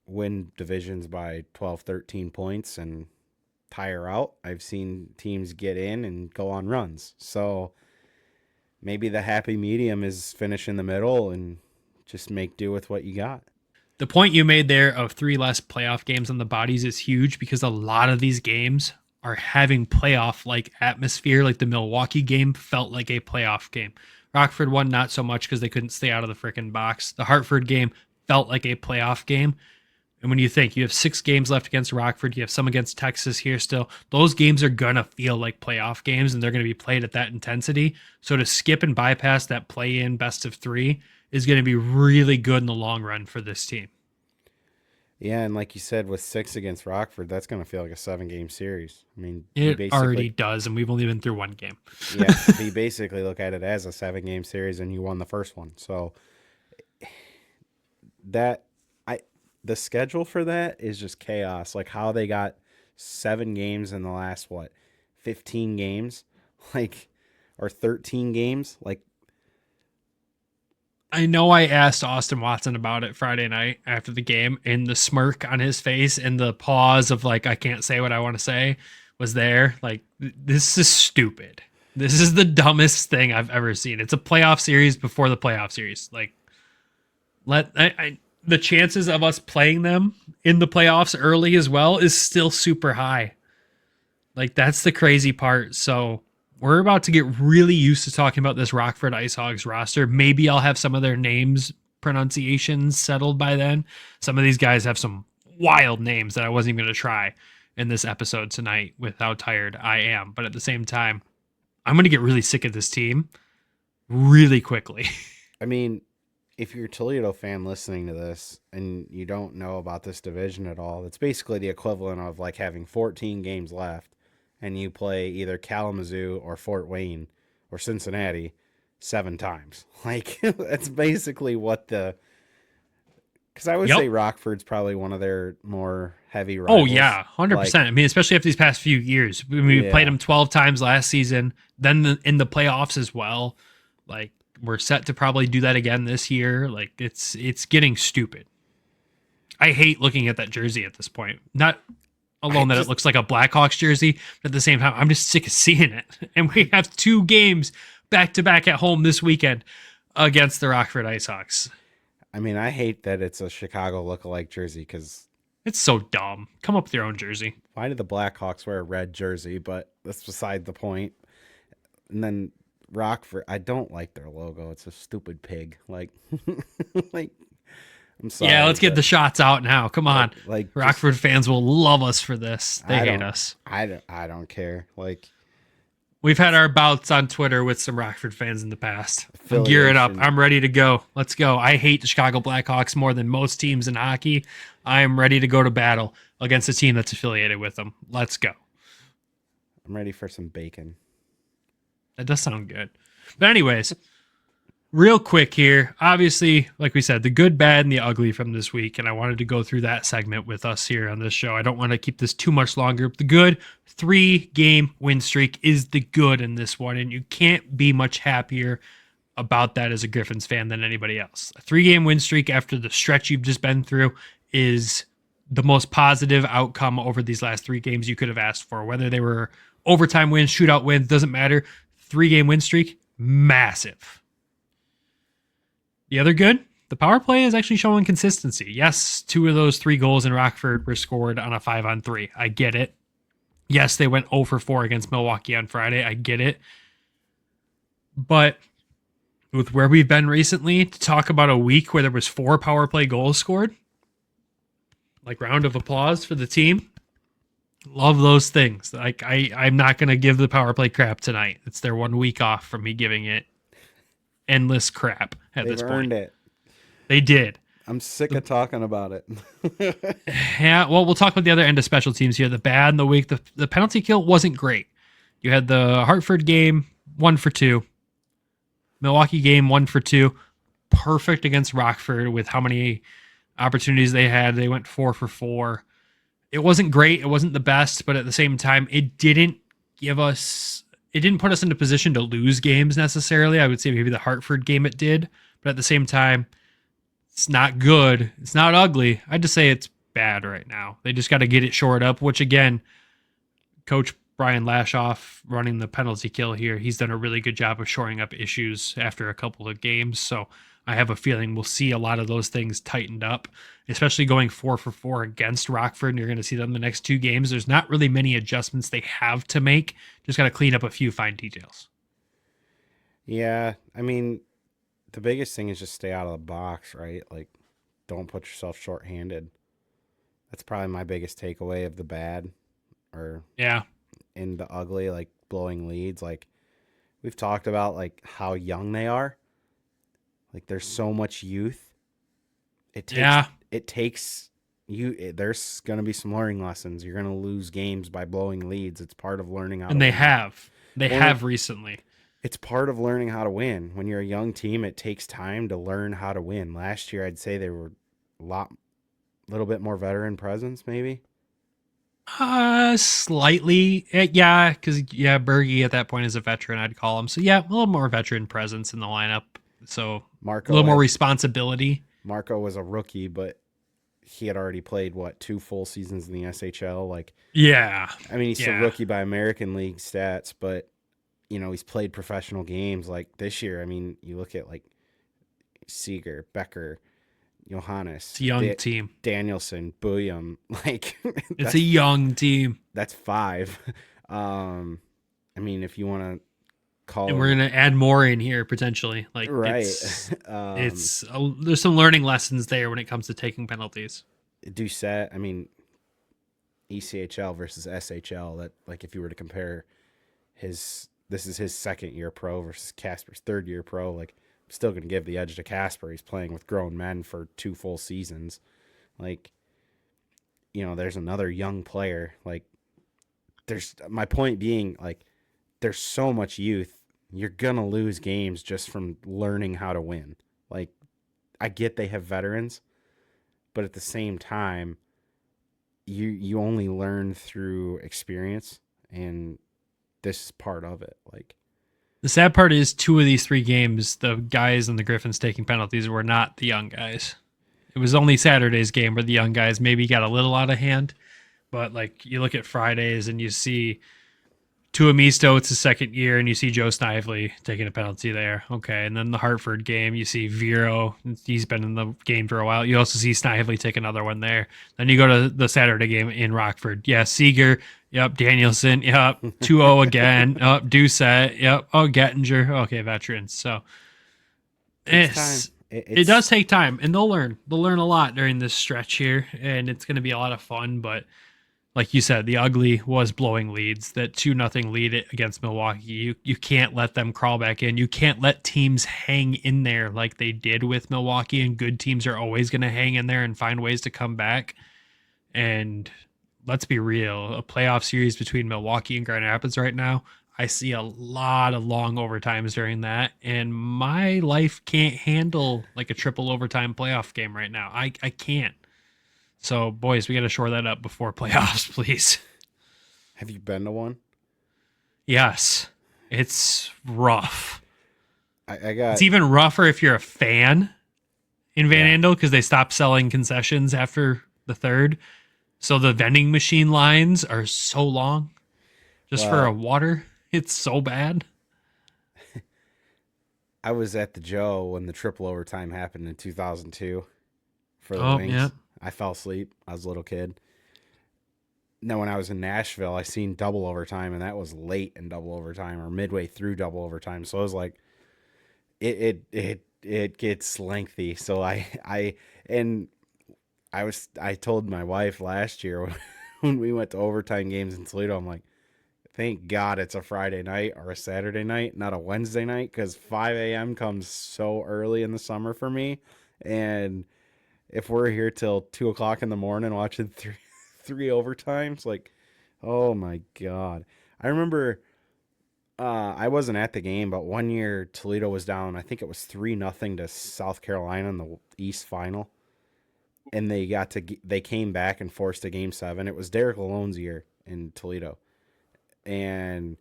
win divisions by 12, 13 points and tire out. I've seen teams get in and go on runs. So maybe the happy medium is finish in the middle and just make do with what you got. The point you made there of 3 less playoff games on the bodies is huge because a lot of these games are having playoff-like atmosphere. Like the Milwaukee game felt like a playoff game. Rockford won not so much because they couldn't stay out of the frickin' box. The Hartford game felt like a playoff game. And when you think you have 6 games left against Rockford, you have some against Texas here still, those games are going to feel like playoff games and they're going to be played at that intensity. So to skip and bypass that play-in best of 3 is going to be really good in the long run for this team. Yeah, and like you said, with 6 against Rockford, that's going to feel like a 7-game series. I mean, it already does, and we've only been through 1 game. Yeah, you basically look at it as a 7-game series, and you won the first one. So the schedule for that is just chaos. Like how they got 7 games in the last, 15 games? Or 13 games? I know I asked Austin Watson about it Friday night after the game, and the smirk on his face and the pause of I can't say what I want to say was there. This is stupid. This is the dumbest thing I've ever seen. It's a playoff series before the playoff series. The chances of us playing them in the playoffs early as well is still super high. That's the crazy part. So we're about to get really used to talking about this Rockford Ice Hogs roster. Maybe I'll have some of their names pronunciations settled by then. Some of these guys have some wild names that I wasn't even going to try in this episode tonight with how tired I am. But at the same time, I'm going to get really sick of this team really quickly. I mean, if you're a Toledo fan listening to this and you don't know about this division at all, it's basically the equivalent of having 14 games left and you play either Kalamazoo or Fort Wayne or Cincinnati 7 times. That's basically what because I would say Rockford's probably one of their more heavy rivals. Oh, yeah, 100%. I mean, especially after these past few years. We played them 12 times last season, then in the playoffs as well. We're set to probably do that again this year. It's getting stupid. I hate looking at that jersey at this point. Not alone that it looks like a Blackhawks jersey, but at the same time, I'm just sick of seeing it. And we have 2 games back-to-back at home this weekend against the Rockford Ice Hogs. I mean, I hate that it's a Chicago lookalike jersey because it's so dumb. Come up with your own jersey. Why did the Blackhawks wear a red jersey? But that's beside the point. And then Rockford, I don't like their logo. It's a stupid pig. I'm sorry. Yeah, let's get the shots out now. Come on. Rockford fans will love us for this. They hate us. I don't care. We've had our bouts on Twitter with some Rockford fans in the past. I'm gearing up. I'm ready to go. Let's go. I hate the Chicago Blackhawks more than most teams in hockey. I am ready to go to battle against a team that's affiliated with them. Let's go. I'm ready for some bacon. That does sound good. But anyways, real quick here. Obviously, like we said, the good, bad, and the ugly from this week. And I wanted to go through that segment with us here on this show. I don't want to keep this too much longer. The good, 3-game win streak is the good in this one. And you can't be much happier about that as a Griffins fan than anybody else. A 3-game win streak after the stretch you've just been through is the most positive outcome over these last 3 games you could have asked for. Whether they were overtime wins, shootout wins, doesn't matter. 3-game win streak, massive. The other good, the power play is actually showing consistency. Yes, 2 of those 3 goals in Rockford were scored on a 5-on-3. I get it. Yes, they went 0 for 4 against Milwaukee on Friday. I get it. But with where we've been recently, to talk about a week where there was 4 power play goals scored, round of applause for the team. Love those things. I'm not going to give the power play crap tonight. It's their 1 week off from me giving it endless crap at this point. They've earned it. They did. I'm sick of talking about it. Yeah, well, we'll talk about the other end of special teams here. The bad in the week, the penalty kill wasn't great. You had the Hartford game, 1 for 2. Milwaukee game, 1 for 2. Perfect against Rockford with how many opportunities they had. They went 4 for 4. It wasn't great. It wasn't the best, but at the same time, it didn't put us into position to lose games necessarily. I would say maybe the Hartford game it did, but at the same time, it's not good. It's not ugly. I'd just say it's bad right now. They just got to get it shored up, which again, Coach Brian Lashoff running the penalty kill here, he's done a really good job of shoring up issues after a couple of games. So I have a feeling we'll see a lot of those things tightened up, especially going 4 for 4 against Rockford. And you're going to see them the next 2 games. There's not really many adjustments they have to make. Just got to clean up a few fine details. Yeah. I mean, the biggest thing is just stay out of the box, right? Don't put yourself shorthanded. That's probably my biggest takeaway of the bad or in the ugly, blowing leads. We've talked about how young they are. There's so much youth. It takes you. There's going to be some learning lessons. You're going to lose games by blowing leads. It's part of learning how to win. They have recently. It's part of learning how to win. When you're a young team, it takes time to learn how to win. Last year, I'd say they were little bit more veteran presence, maybe. Slightly. Yeah, because Berge at that point is a veteran, I'd call him. So yeah, a little more veteran presence in the lineup. So a little more responsibility. Marco was a rookie, but he had already played 2 full seasons in the SHL. Like, yeah, I mean, he's a rookie by American League stats, but he's played professional games. Like this year, I mean, you look at like Seider, Becker, Hanas. It's a young team. Danielson, William, like it's a young team. That's 5. I mean, if you want to call, and we're gonna add more in here potentially. Like, right? It's there's some learning lessons there when it comes to taking penalties. Doucette, I mean, ECHL versus SHL. That, like, if you were to compare this is his second year pro versus Casper's third year pro. Like, I'm still going to give the edge to Casper. He's playing with grown men for 2 full seasons. Like, there's another young player. Like, my point being, like, there's so much youth. You're going to lose games just from learning how to win. Like, I get they have veterans, but at the same time, you only learn through experience, and this is part of it. Like, the sad part is 2 of these 3 games, the guys and the Griffins taking penalties were not the young guys. It was only Saturday's game where the young guys maybe got a little out of hand. But, like, you look at Fridays and you see Tuamisto, it's his second year, and you see Joe Snively taking a penalty there. Okay, and then the Hartford game, you see Vero, he's been in the game for a while. You also see Snively take another one there. Then you go to the Saturday game in Rockford. Yeah, Seeger, yep, Danielson, yep, 2-0 again, yep, Doucette, yep, Gettinger. Okay, veterans. So it does take time, and they'll learn. They'll learn a lot during this stretch here, and it's going to be a lot of fun, but like you said, the ugly was blowing leads. That 2-0 lead against Milwaukee. You can't let them crawl back in. You can't let teams hang in there like they did with Milwaukee, and good teams are always going to hang in there and find ways to come back. And let's be real, a playoff series between Milwaukee and Grand Rapids right now, I see a lot of long overtimes during that, and my life can't handle like a triple overtime playoff game right now. I can't. So, boys, we got to shore that up before playoffs, please. Have you been to one? Yes. It's rough. It's even rougher if you're a fan in Van Andel, because they stopped selling concessions after the third. So the vending machine lines are so long just for a water. It's so bad. I was at the Joe when the triple overtime happened in 2002 for the Wings. Yeah. I fell asleep. I was a little kid. Now, when I was in Nashville, I seen double overtime, and that was late in double overtime or midway through double overtime. So I was like, it gets lengthy. So I told my wife last year when we went to overtime games in Toledo, I'm like, thank God it's a Friday night or a Saturday night, not a Wednesday night, because 5 a.m. comes so early in the summer for me. And if we're here till 2 o'clock in the morning watching three overtimes, like, oh my God. I remember I wasn't at the game, but one year Toledo was down, I think it was 3-0 to South Carolina in the East Final. And they came back and forced a Game 7. It was Derek Lalonde's year in Toledo. And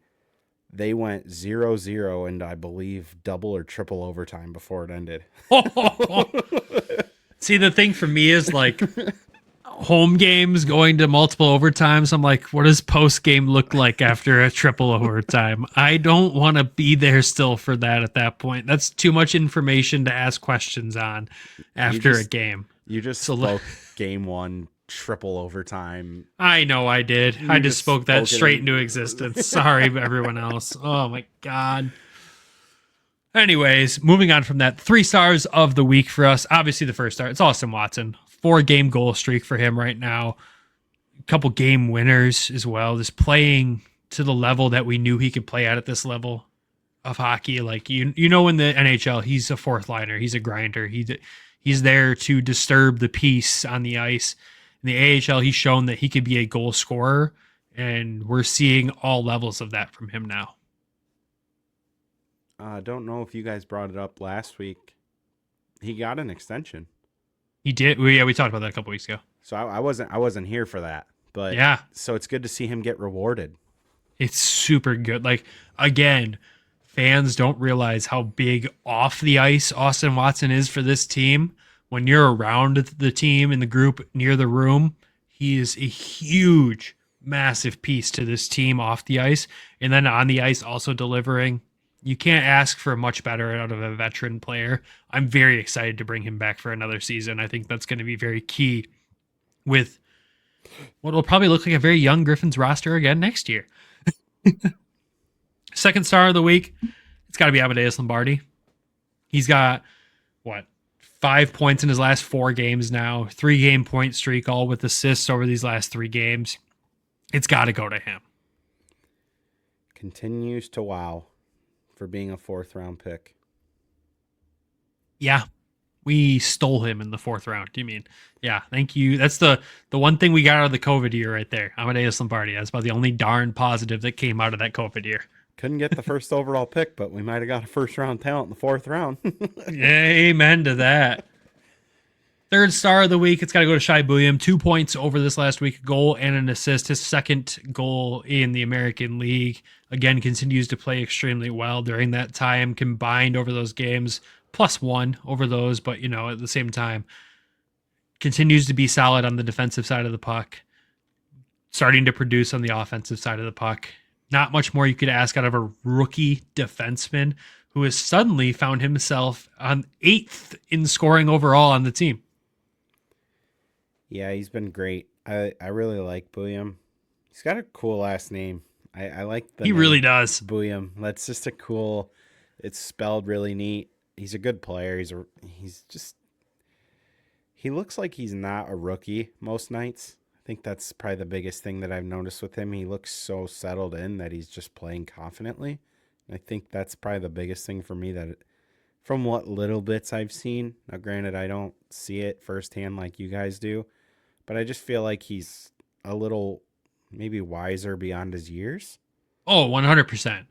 they went 0-0 into, I believe, double or triple overtime before it ended. See, the thing for me is, like, home games going to multiple overtimes. I'm like, what does post game look like after a triple overtime? I don't want to be there still for that at that point. That's too much information to ask questions on after a game. You just spoke game 1 triple overtime. I know I did. I just spoke that straight into existence. Sorry, everyone else. Oh my God. Anyways, moving on from that, 3 stars of the week for us. Obviously, the first star, it's Austin Watson. 4-game goal streak for him right now. A couple game winners as well. Just playing to the level that we knew he could play at this level of hockey. Like, you know, in the NHL, he's a fourth liner. He's a grinder. He's there to disturb the peace on the ice. In the AHL, he's shown that he could be a goal scorer, and we're seeing all levels of that from him now. I don't know if you guys brought it up last week. He got an extension. He did. We talked about that a couple weeks ago. So I wasn't here for that, But Yeah. so it's good to see him get rewarded. It's super good. Like, again, fans don't realize how big off the ice Austin Watson is for this team. When you're around the team in the group near the room, he is a huge, massive piece to this team off the ice. And then on the ice, also delivering. You can't ask for much better out of a veteran player. I'm very excited to bring him back for another season. I think that's going to be very key with what will probably look like a very young Griffins roster again next year. Second star of the week, it's got to be Amadeus Lombardi. He's got, 5 points in his last 4 games now, 3-game point streak, all with assists over these last 3 games. It's got to go to him. Continues to wow for being a 4th-round pick. Yeah, we stole him in the 4th round. Do you mean? Yeah, thank you. That's the one thing we got out of the COVID year right there. Amadeus Lombardi. That's about the only darn positive that came out of that COVID year. Couldn't get the first overall pick, but we might have got a 1st-round talent in the 4th round. Amen to that. Third star of the week, it's got to go to Shai Buium. 2 points over this last week, a goal and an assist. His second goal in the American League. Again, continues to play extremely well during that time, combined over those games, +1 over those, but, at the same time, continues to be solid on the defensive side of the puck, starting to produce on the offensive side of the puck. Not much more you could ask out of a rookie defenseman who has suddenly found himself on 8th in scoring overall on the team. Yeah, he's been great. I really like Buium. He's got a cool last name. I like the He name, really does. Buium. That's just a cool. It's spelled really neat. He's a good player. He looks like he's not a rookie most nights. I think that's probably the biggest thing that I've noticed with him. He looks so settled in that he's just playing confidently. I think that's probably the biggest thing for me, that from what little bits I've seen. Now, granted, I don't see it firsthand like you guys do, but I just feel like he's a little maybe wiser beyond his years. Oh, 100%.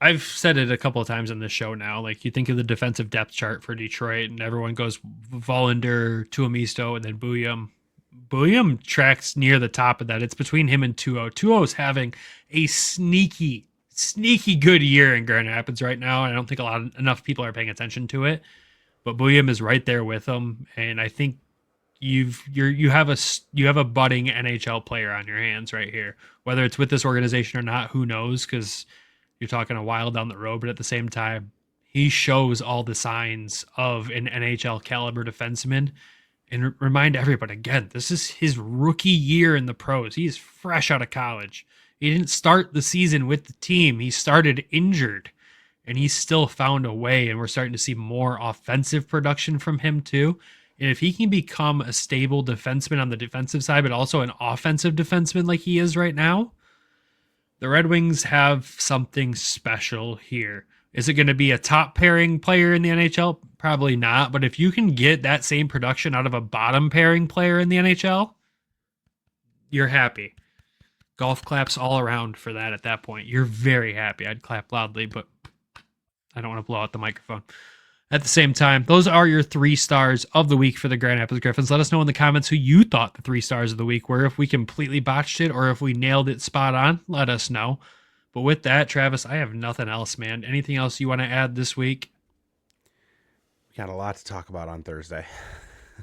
I've said it a couple of times on this show now. Like, you think of the defensive depth chart for Detroit, and everyone goes Vollander, Tuomisto, and then Buium. Buium tracks near the top of that. It's between him and 2-0. 2-0's having a sneaky good year in Grand Rapids right now. And I don't think enough people are paying attention to it. But Buium is right there with him, and I think you have a budding NHL player on your hands right here. Whether it's with this organization or not, who knows? Because you're talking a while down the road, but at the same time, he shows all the signs of an NHL caliber defenseman. And remind everybody, again, this is his rookie year in the pros. He is fresh out of college. He didn't start the season with the team. He started injured, and he still found a way, and we're starting to see more offensive production from him too. And if he can become a stable defenseman on the defensive side, but also an offensive defenseman like he is right now, the Red Wings have something special here. Is it going to be a top pairing player in the NHL? Probably not. But if you can get that same production out of a bottom pairing player in the NHL, you're happy. Golf claps all around for that at that point. You're very happy. I'd clap loudly, but I don't want to blow out the microphone. At the same time, those are your 3 stars of the week for the Grand Rapids Griffins. Let us know in the comments who you thought the 3 stars of the week were. If we completely botched it or if we nailed it spot on, let us know. But with that, Travis, I have nothing else, man. Anything else you want to add this week? We got a lot to talk about on Thursday.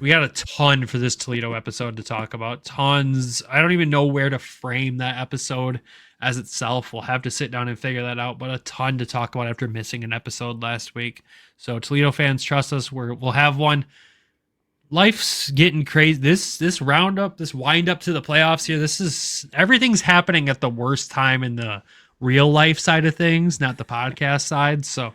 We got a ton for this Toledo episode to talk about. Tons. I don't even know where to frame that episode as itself. We'll have to sit down and figure that out, but a ton to talk about after missing an episode last week. So Toledo fans, trust us. We'll have one. Life's getting crazy. This roundup, this wind up to the playoffs here, everything's happening at the worst time in the real life side of things, not the podcast side. So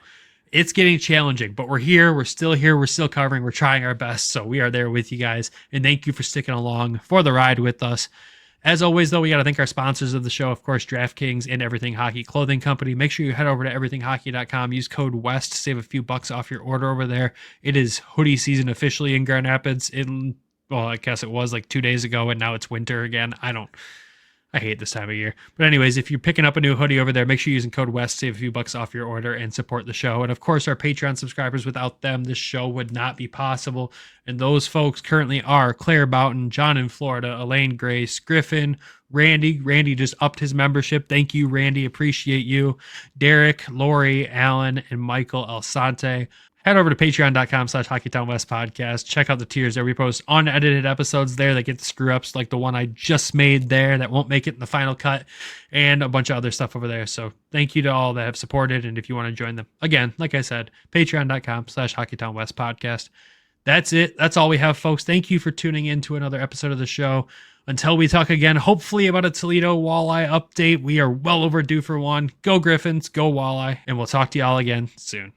it's getting challenging, but we're here. We're still here. We're still covering. We're trying our best. So we are there with you guys. And thank you for sticking along for the ride with us. As always, though, we got to thank our sponsors of the show, of course, DraftKings and Everything Hockey Clothing Company. Make sure you head over to everythinghockey.com. Use code WEST to save a few bucks off your order over there. It is hoodie season officially in Grand Rapids. Well, I guess it was like 2 days ago, and now it's winter again. I hate this time of year. But anyways, if you're picking up a new hoodie over there, make sure you're using code WEST, save a few bucks off your order, and support the show. And of course, our Patreon subscribers, without them, this show would not be possible. And those folks currently are Claire Boughton, John in Florida, Elaine Grace, Griffin, Randy. Randy just upped his membership. Thank you, Randy. Appreciate you. Derek, Lori, Alan, and Michael Alsante. Head over to patreon.com/HockeytownWest podcast. Check out the tiers there. We post unedited episodes there that get the screw ups like the one I just made there that won't make it in the final cut, and a bunch of other stuff over there. So thank you to all that have supported. And if you want to join them, again, like I said, patreon.com/HockeytownWest podcast. That's it. That's all we have, folks. Thank you for tuning in to another episode of the show. Until we talk again, hopefully about a Toledo walleye update. We are well overdue for one. Go Griffins, go walleye, and we'll talk to y'all again soon.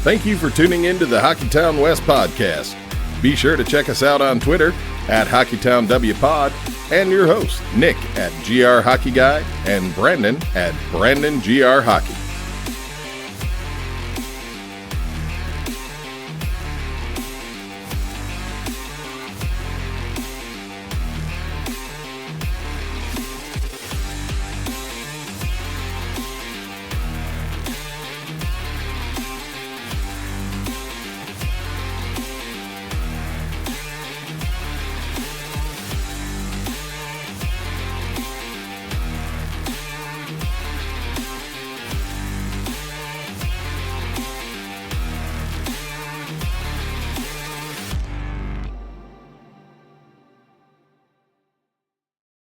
Thank you for tuning in to the Hockeytown West podcast. Be sure to check us out on Twitter at HockeytownWPod and your host, Nick at GR Hockey Guy and Brandon at BrandonGR Hockey.